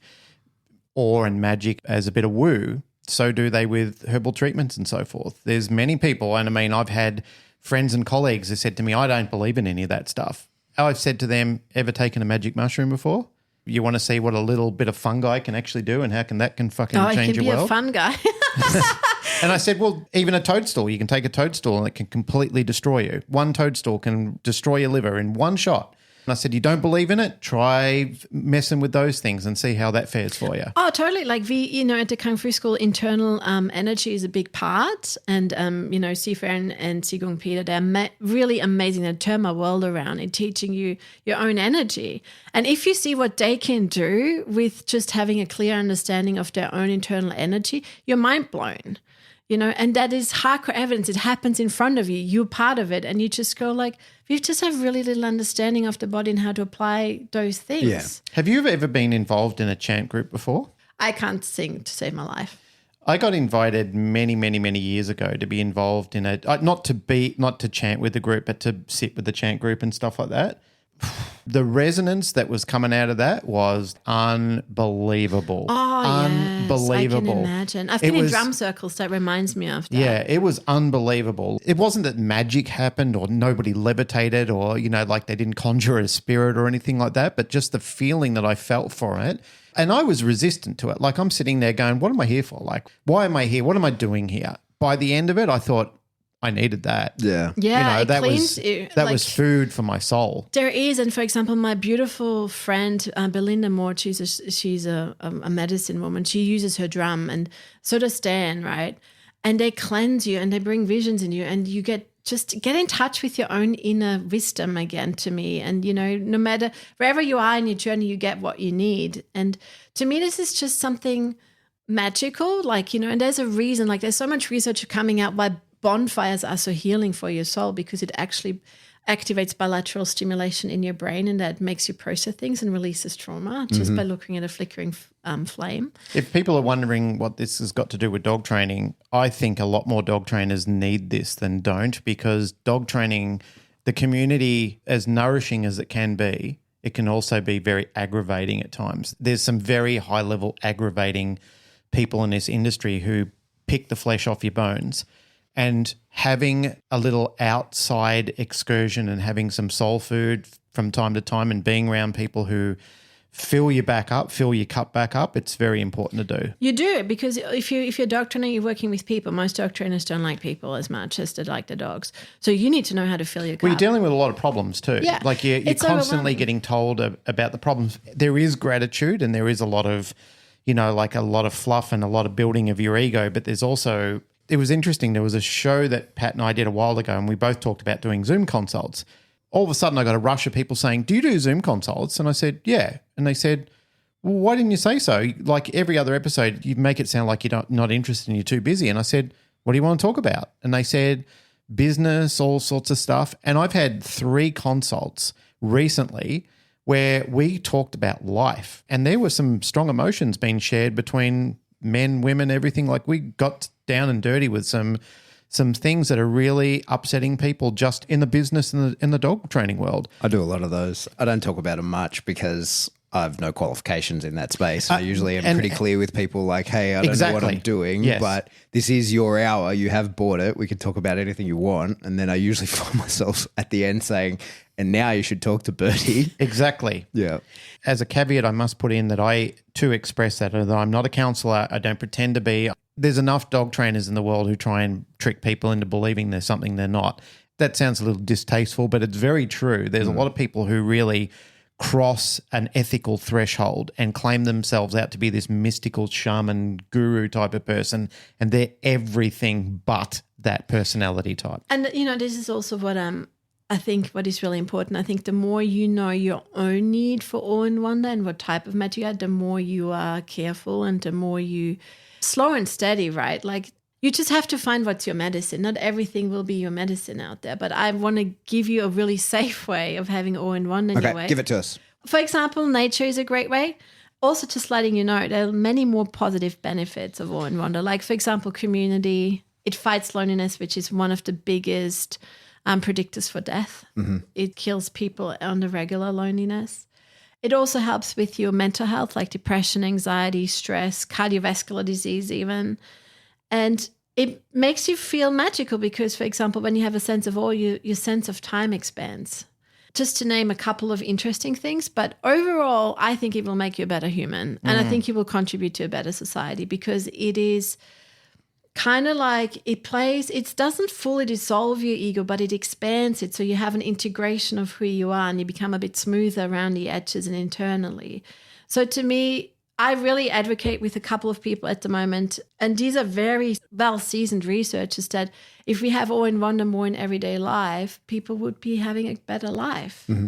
awe and magic as a bit of woo, so do they with herbal treatments and so forth. There's many people, and I mean, I've had friends and colleagues who said to me, I don't believe in any of that stuff. I've said to them, ever taken a magic mushroom before? You want to see what a little bit of fungi can actually do and how that can fucking change your world? Oh, it can be a fun guy. And I said, well, even a toadstool, you can take a toadstool and it can completely destroy you. One toadstool can destroy your liver in one shot. And I said, you don't believe in it? Try messing with those things and see how that fares for you. Oh, totally. Like at the Kung Fu School, internal energy is a big part. And, Sifu and Qigong Peter, they're really amazing. They turn my world around in teaching you your own energy. And if you see what they can do with just having a clear understanding of their own internal energy, you're mind blown. And that is hardcore evidence. It happens in front of you. You're part of it. And you just go like, we just have really little understanding of the body and how to apply those things. Yeah. Have you ever been involved in a chant group before? I can't sing to save my life. I got invited many, many, many years ago to be involved in not to chant with the group, but to sit with the chant group and stuff like that. The resonance that was coming out of that was unbelievable. Oh, unbelievable. Yes, I can imagine. I've been in drum circles. That reminds me of that. Yeah, it was unbelievable. It wasn't that magic happened or nobody levitated or, like they didn't conjure a spirit or anything like that, but just the feeling that I felt for it. And I was resistant to it. Like, I'm sitting there going, what am I here for? Like, why am I here? What am I doing here? By the end of it, I thought, I needed that. Yeah. Yeah, that cleans was you. that was food for my soul. There is, and for example, my beautiful friend Belinda Moore, she's a medicine woman. She uses her drum, and so does Stan, right? And they cleanse you, and they bring visions in you, and you get in touch with your own inner wisdom again. To me, and no matter wherever you are in your journey, you get what you need. And to me, this is just something magical, and there's a reason. Like, there's so much research coming out why bonfires are so healing for your soul, because it actually activates bilateral stimulation in your brain, and that makes you process things and releases trauma just by looking at a flickering flame. If people are wondering what this has got to do with dog training, I think a lot more dog trainers need this than don't, because dog training, the community, as nourishing as it can be, it can also be very aggravating at times. There's some very high-level aggravating people in this industry who pick the flesh off your bones. And having a little outside excursion and having some soul food from time to time and being around people who fill your cup back up, it's very important to do. You do, because if you're a dog trainer, you're working with people. Most dog trainers don't like people as much as they like the dogs. So you need to know how to fill your cup. Well, you're dealing with a lot of problems too. Yeah. Like you're constantly getting told about the problems. There is gratitude and there is a lot of, like a lot of fluff and a lot of building of your ego, but there's also... It was interesting. There was a show that Pat and I did a while ago, and we both talked about doing Zoom consults. All of a sudden, I got a rush of people saying, do you do Zoom consults? And I said, yeah. And they said, well, why didn't you say so? Like every other episode, you make it sound like you're not interested and you're too busy. And I said, what do you want to talk about? And they said, business, all sorts of stuff. And I've had 3 consults recently where we talked about life, and there were some strong emotions being shared between men, women, everything. Like we got down and dirty with some things that are really upsetting people just in the business and in the dog training world. I do a lot of those. I don't talk about them much because I have no qualifications in that space. I usually am pretty clear with people like, hey, I don't know what I'm doing, but this is your hour. You have bought it. We can talk about anything you want. And then I usually find myself at the end saying, and now you should talk to Birdy. Exactly. Yeah. As a caveat, I must put in that I too express that I'm not a counsellor. I don't pretend to be. There's enough dog trainers in the world who try and trick people into believing there's something they're not. That sounds a little distasteful, but it's very true. There's a lot of people who really cross an ethical threshold and claim themselves out to be this mystical shaman guru type of person, and they're everything but that personality type. And, this is also what I think what is really important. I think the more you know your own need for awe and wonder and what type of mat you are, the more you are careful and the more you slow and steady, right? Like you just have to find what's your medicine. Not everything will be your medicine out there, but I want to give you a really safe way of having awe and wonder in your way. Give it to us. For example, nature is a great way. Also, just letting you know, there are many more positive benefits of awe and wonder. Like, for example, community. It fights loneliness, which is one of the biggest predictors for death. Mm-hmm. It kills people on the regular loneliness. It also helps with your mental health, like depression, anxiety, stress, cardiovascular disease even. And it makes you feel magical because, for example, when you have a sense of awe, your sense of time expands. Just to name a couple of interesting things, but overall, I think it will make you a better human. And I think it will contribute to a better society because it is kind of like it doesn't fully dissolve your ego, but it expands it. So you have an integration of who you are and you become a bit smoother around the edges and internally. So to me, I really advocate with a couple of people at the moment, and these are very well-seasoned researchers, that if we have awe and wonder more in everyday life, people would be having a better life. Mm-hmm.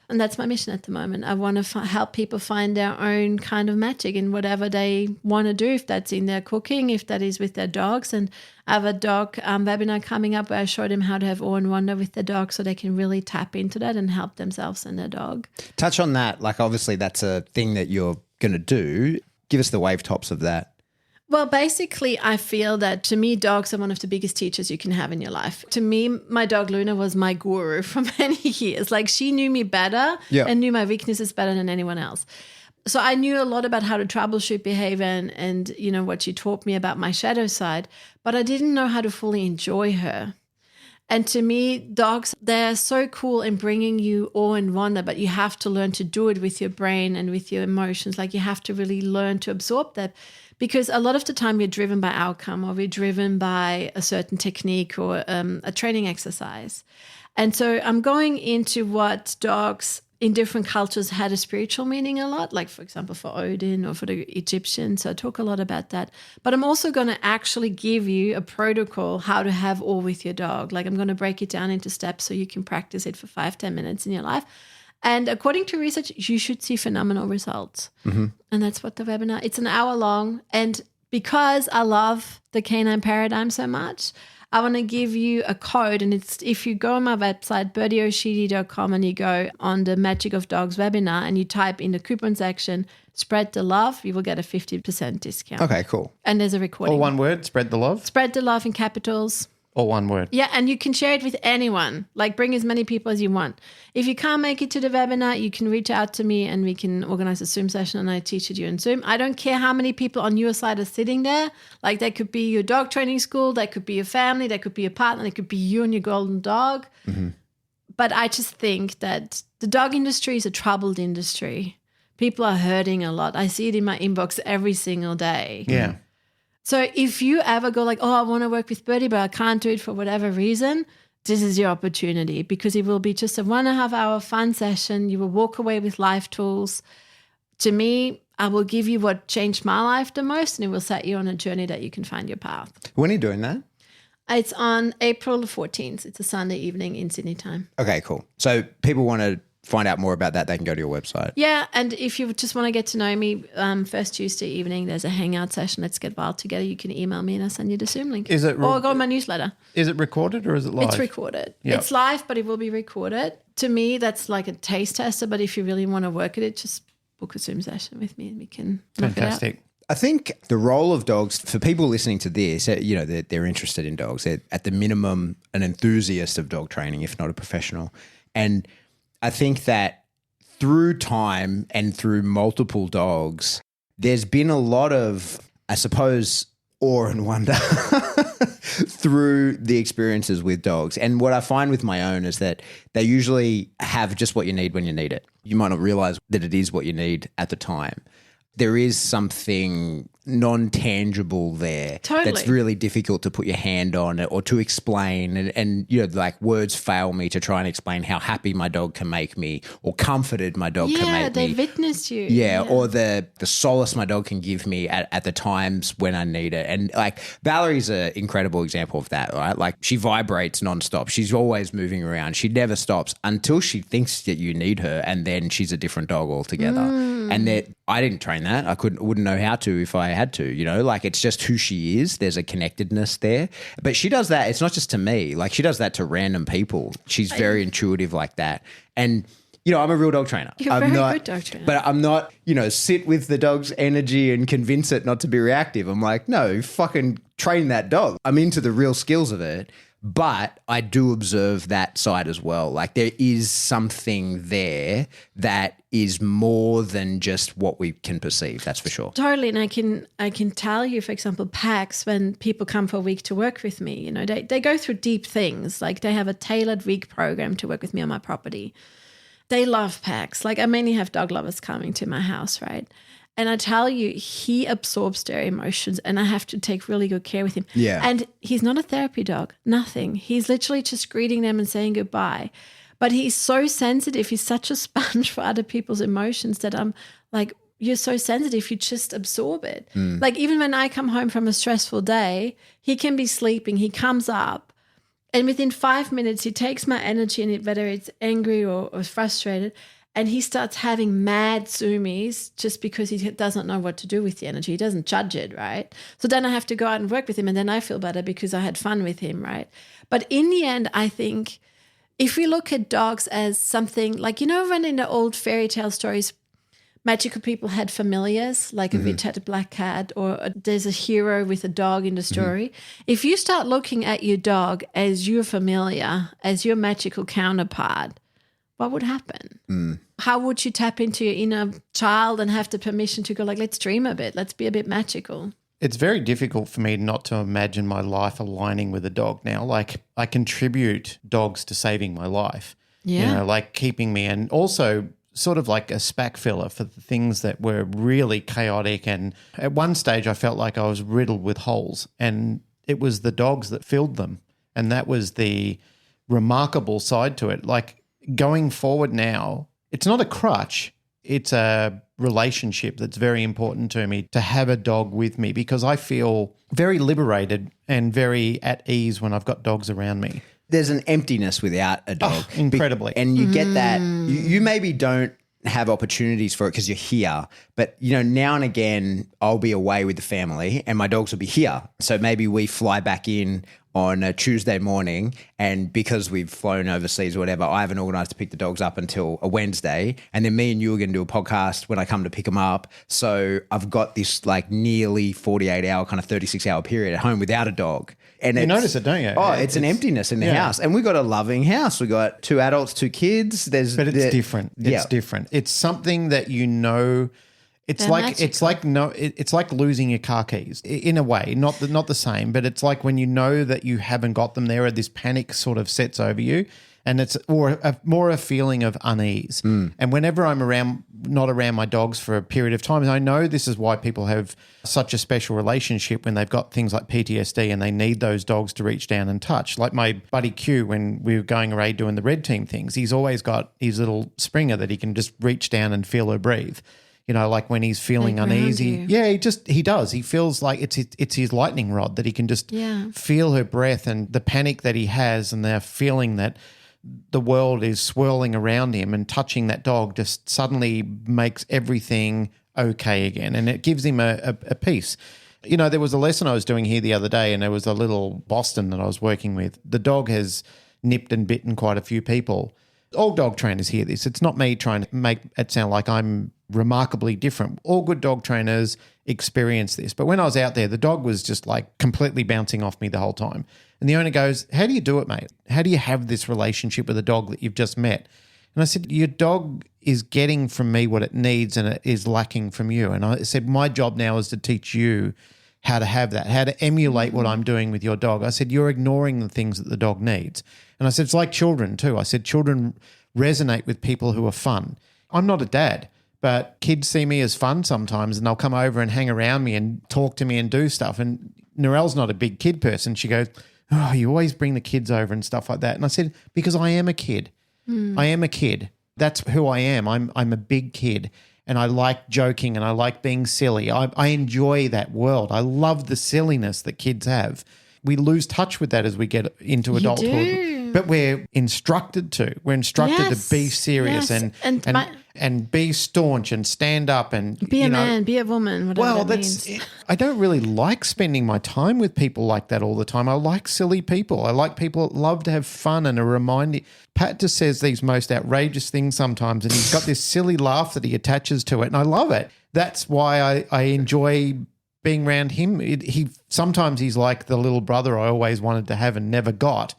And that's my mission at the moment. I want to help people find their own kind of magic in whatever they want to do, if that's in their cooking, if that is with their dogs. And I have a dog webinar coming up where I show them how to have awe and wonder with their dog so they can really tap into that and help themselves and their dog. Touch on that. Like, obviously, that's a thing that you're going to do. Give us the wave tops of that. Well, basically, I feel that to me, dogs are one of the biggest teachers you can have in your life. To me, my dog Luna was my guru for many years. Like, she knew me better and knew my weaknesses better than anyone else. So I knew a lot about how to troubleshoot behavior and what she taught me about my shadow side, but I didn't know how to fully enjoy her. And to me, dogs, they're so cool in bringing you awe and wonder, but you have to learn to do it with your brain and with your emotions. Like, you have to really learn to absorb that, because a lot of the time we're driven by outcome, or we're driven by a certain technique or a training exercise. And so I'm going into what dogs in different cultures had a spiritual meaning a lot, like, for example, for Odin or for the Egyptians. So I talk a lot about that. But I'm also going to actually give you a protocol how to have awe with your dog. Like, I'm going to break it down into steps so you can practice it for 5-10 minutes in your life. And according to research, you should see phenomenal results. Mm-hmm. And that's what the webinar, it's an hour long. And because I love the canine paradigm so much, I want to give you a code. And it's, if you go on my website, birdyoshedy.com, and you go on the Magic of Dogs webinar and you type in the coupon section, spread the love, you will get a 50% discount. Okay, cool. And there's a recording. All one word, spread the love? Spread the love in capitals. Or one word. Yeah, and you can share it with anyone. Like, bring as many people as you want. If you can't make it to the webinar, you can reach out to me and we can organize a Zoom session and I teach it you in Zoom. I don't care how many people on your side are sitting there. Like, that could be your dog training school, that could be your family, that could be your partner, that could be you and your golden dog. Mm-hmm. But I just think that the dog industry is a troubled industry. People are hurting a lot. I see it in my inbox every single day. Yeah. So if you ever go like, oh, I want to work with Birdy, but I can't do it for whatever reason, this is your opportunity, because it will be just a 1.5 hour fun session. You will walk away with life tools. To me, I will give you what changed my life the most, and it will set you on a journey that you can find your path. When are you doing that? It's on April 14th. It's a Sunday evening in Sydney time. Okay, cool. So people want to find out more about that, they can go to your website. Yeah, and if you just want to get to know me, first Tuesday evening, there's a hangout session. Let's get wild together. You can email me and I'll send you the Zoom link. Is it or go on my newsletter. Is it recorded or is it live? It's recorded. Yep. It's live, but it will be recorded. To me, that's like a taste tester. But if you really want to work at it, just book a Zoom session with me and we can knock it out. Fantastic. I think the role of dogs, for people listening to this, they're interested in dogs. They're at the minimum an enthusiast of dog training, if not a professional. And I think that through time and through multiple dogs, there's been a lot of, I suppose, awe and wonder through the experiences with dogs. And what I find with my own is that they usually have just what you need when you need it. You might not realize that it is what you need at the time. There is something non-tangible there that's really difficult to put your hand on or to explain. And like words fail me to try and explain how happy my dog can make me or comforted my dog can make me. Yeah, they witness you. Yeah, or the solace my dog can give me at the times when I need it. And like Valerie's an incredible example of that, right? Like she vibrates nonstop. She's always moving around. She never stops until she thinks that you need her, and then she's a different dog altogether. And that I didn't train that. I wouldn't know how to if I had to, like it's just who she is. There's a connectedness there. But she does that. It's not just to me. Like she does that to random people. She's very intuitive like that. And, I'm a real dog trainer. You're a very good dog trainer. But I'm not, sit with the dog's energy and convince it not to be reactive. I'm like, no, fucking train that dog. I'm into the real skills of it. But I do observe that side as well. Like there is something there that is more than just what we can perceive. That's for sure. Totally. And I can tell you, for example, packs, when people come for a week to work with me, they go through deep things. Like they have a tailored week program to work with me on my property. They love packs. Like I mainly have dog lovers coming to my house, right? And I tell you, he absorbs their emotions and I have to take really good care with him. Yeah. And he's not a therapy dog, nothing. He's literally just greeting them and saying goodbye. But he's so sensitive. He's such a sponge for other people's emotions that I'm like, you're so sensitive, you just absorb it. Like even when I come home from a stressful day, he can be sleeping, he comes up and within 5 minutes he takes my energy and whether it's angry or frustrated, and he starts having mad zoomies just because he doesn't know what to do with the energy. He doesn't judge it, right? So then I have to go out and work with him and then I feel better because I had fun with him, right? But in the end, I think if we look at dogs as something like, when in the old fairy tale stories, magical people had familiars, like a witch had a black cat or there's a hero with a dog in the story. If you start looking at your dog as your familiar, as your magical counterpart, what would happen? How would you tap into your inner child and have the permission to go like, let's dream a bit, let's be a bit magical? It's very difficult for me not to imagine my life aligning with a dog now. Like I contribute dogs to saving my life, like keeping me, and also sort of like a SPAC filler for the things that were really chaotic. And at one stage I felt like I was riddled with holes and it was the dogs that filled them. And that was the remarkable side to it. Like, going forward now, it's not a crutch. It's a relationship that's very important to me to have a dog with me because I feel very liberated and very at ease when I've got dogs around me. There's an emptiness without a dog. Incredibly. And you get that. You maybe don't have opportunities for it because you're here. But, now and again, I'll be away with the family and my dogs will be here. So maybe we fly back in on a Tuesday morning, and because we've flown overseas or whatever, I haven't organised to pick the dogs up until a Wednesday, and then me and you are going to do a podcast when I come to pick them up. So I've got this like nearly 48-hour, kind of 36-hour period at home without a dog. And you notice it, don't you? Oh, it's an emptiness in the house. And we've got a loving house. We've got 2 adults, 2 kids. But it's different. It's different. It's something that It's like losing your car keys in a way, not the same, but it's like when you know that you haven't got them there, this panic sort of sets over you, and it's more a feeling of unease. And whenever I'm not around my dogs for a period of time, and I know this is why people have such a special relationship when they've got things like PTSD and they need those dogs to reach down and touch. Like my buddy Q, when we were going away doing the red team things, he's always got his little Springer that he can just reach down and feel her breathe. Like when he's feeling uneasy. Yeah, he does. He feels like it's his lightning rod that he can just feel her breath and the panic that he has and the feeling that the world is swirling around him, and touching that dog just suddenly makes everything okay again, and it gives him a peace. You know, there was a lesson I was doing here the other day, and there was a little Boston that I was working with. The dog has nipped and bitten quite a few people. All dog trainers hear this. It's not me trying to make it sound like I'm remarkably different. All good dog trainers experience this. But when I was out there, the dog was just like completely bouncing off me the whole time. And the owner goes, "How do you do it, mate? How do you have this relationship with a dog that you've just met?" And I said, "Your dog is getting from me what it needs, and it is lacking from you." And I said, "My job now is to teach you how to have that, how to emulate what I'm doing with your dog." I said, "You're ignoring the things that the dog needs." And I said, "It's like children too." I said, "Children resonate with people who are fun." I'm not a dad, but kids see me as fun sometimes, and they'll come over and hang around me and talk to me and do stuff. And Narelle's not a big kid person. She goes, "Oh, you always bring the kids over and stuff like that." And I said, "Because I am a kid. I am a kid. That's who I am. I'm a big kid, and I like joking, and I like being silly. I enjoy that world. I love the silliness that kids have. We lose touch with that as we get into adulthood. do. But we're instructed to. We're instructed Yes, to be serious yes. and be staunch and stand up and Be a man, be a woman, whatever that means. I don't really like spending my time with people like that all the time. I like silly people. I like people that love to have fun and are reminding. Pat just says these most outrageous things sometimes, and he's got this silly laugh that he attaches to it, and I love it. That's why I enjoy being around him. Sometimes he's like the little brother I always wanted to have and never got.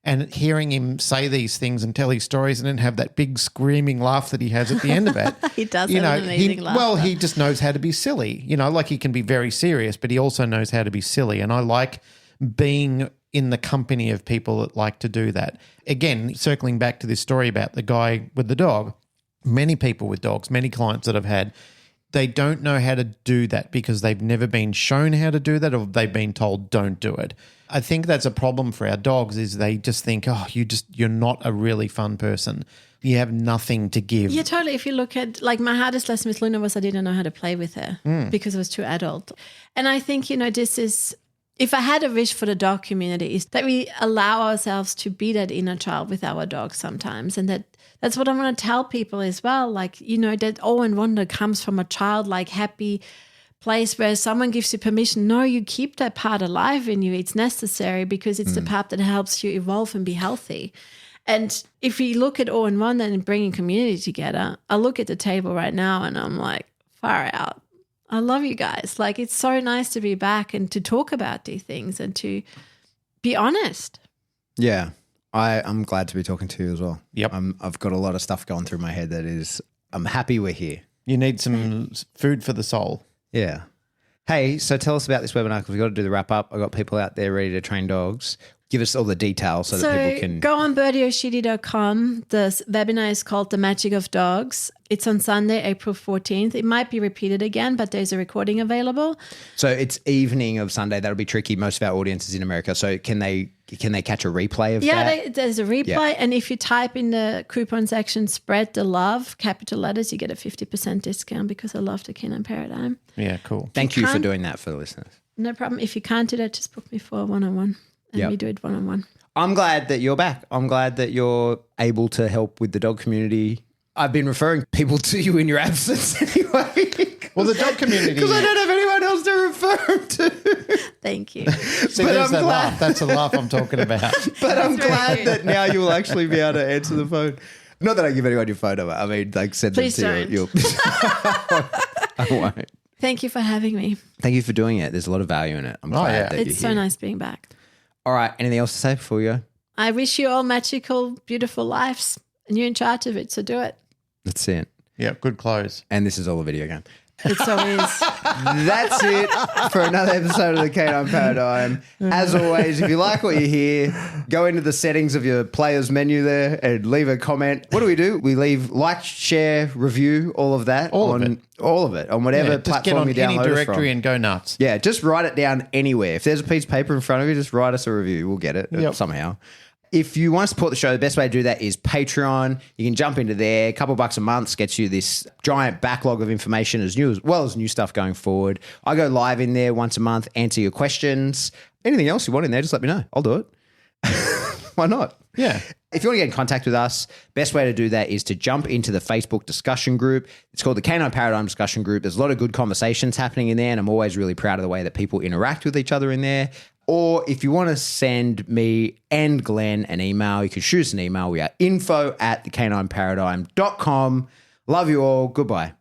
And hearing him say these things and tell his stories and then have that big screaming laugh that he has at the end of it. He does have an amazing laugh. Well, he just knows how to be silly. You know, like he can be very serious, but he also knows how to be silly. And I like being in the company of people that like to do that. Again, circling back to this story about the guy with the dog, many people with dogs, many clients that I've had, they don't know how to do that because they've never been shown how to do that, or they've been told don't do it. I think that's a problem for our dogs, is they just think, oh, you're not a really fun person. You have nothing to give. Yeah, totally. If you look at, like, my hardest lesson with Luna was I didn't know how to play with her because I was too adult. And I think, this is, if I had a wish for the dog community, is that we allow ourselves to be that inner child with our dogs sometimes. And that's what I want to tell people as well. Like, that awe and wonder comes from a childlike, happy place where someone gives you permission. No, you keep that part alive in you. It's necessary because it's the part that helps you evolve and be healthy. And if we look at awe and wonder and bringing community together, I look at the table right now and I'm like, far out. I love you guys. Like, it's so nice to be back and to talk about these things and to be honest. Yeah. I'm glad to be talking to you as well. Yep. I've got a lot of stuff going through my head I'm happy we're here. You need some food for the soul. Yeah. Hey, so tell us about this webinar because we've got to do the wrap up. I've got people out there ready to train dogs. Give us all the details so that people can... go on birdyo'sheedy.com. The webinar is called The Magic of Dogs. It's on Sunday, April 14th. It might be repeated again, but there's a recording available. So it's evening of Sunday. That'll be tricky. Most of our audience is in America. So can they catch a replay of that? Yeah, there's a replay. Yeah. And if you type in the coupon section, spread the love, capital letters, you get a 50% discount because I love the Canine Paradigm. Yeah, cool. Thank you for doing that for the listeners. No problem. If you can't do that, just book me for a one-on-one. And we do it one-on-one. I'm glad that you're back. I'm glad that you're able to help with the dog community. I've been referring people to you in your absence anyway. Well, the dog community... Because I don't have anyone else to refer them to. Thank you. See, there's that laugh. That's a laugh I'm talking about. But I'm glad that now you will actually be able to answer the phone. Not that I give anyone your phone number. I mean, like, send Please them to don't. you. I won't. Thank you for having me. Thank you for doing it. There's a lot of value in it. I'm glad that you're It's so here. nice being back. All right. Anything else to say before we go? I wish you all magical, beautiful lives, and you're in charge of it, so do it. That's it. Yeah, good close. And this is all a video game. It so is. That's it for another episode of the Canine Paradigm. As always, if you like what you hear, go into the settings of your player's menu there and leave a comment. What do? We leave like, share, review, all of that. All of it. On whatever just get on platform you download any it directory from. and go nuts. Yeah, just write it down anywhere. If there's a piece of paper in front of you, just write us a review. We'll get it somehow. If you want to support the show, the best way to do that is Patreon. You can jump into there. A couple bucks a month gets you this giant backlog of information as well as new stuff going forward. I go live in there once a month, answer your questions. Anything else you want in there, just let me know. I'll do it. Why not? Yeah. If you want to get in contact with us, best way to do that is to jump into the Facebook discussion group. It's called the Canine Paradigm Discussion Group. There's a lot of good conversations happening in there, and I'm always really proud of the way that people interact with each other in there. Or if you want to send me and Glenn an email, you can shoot us an email. We are info@thecanineparadigm.com. Love you all. Goodbye.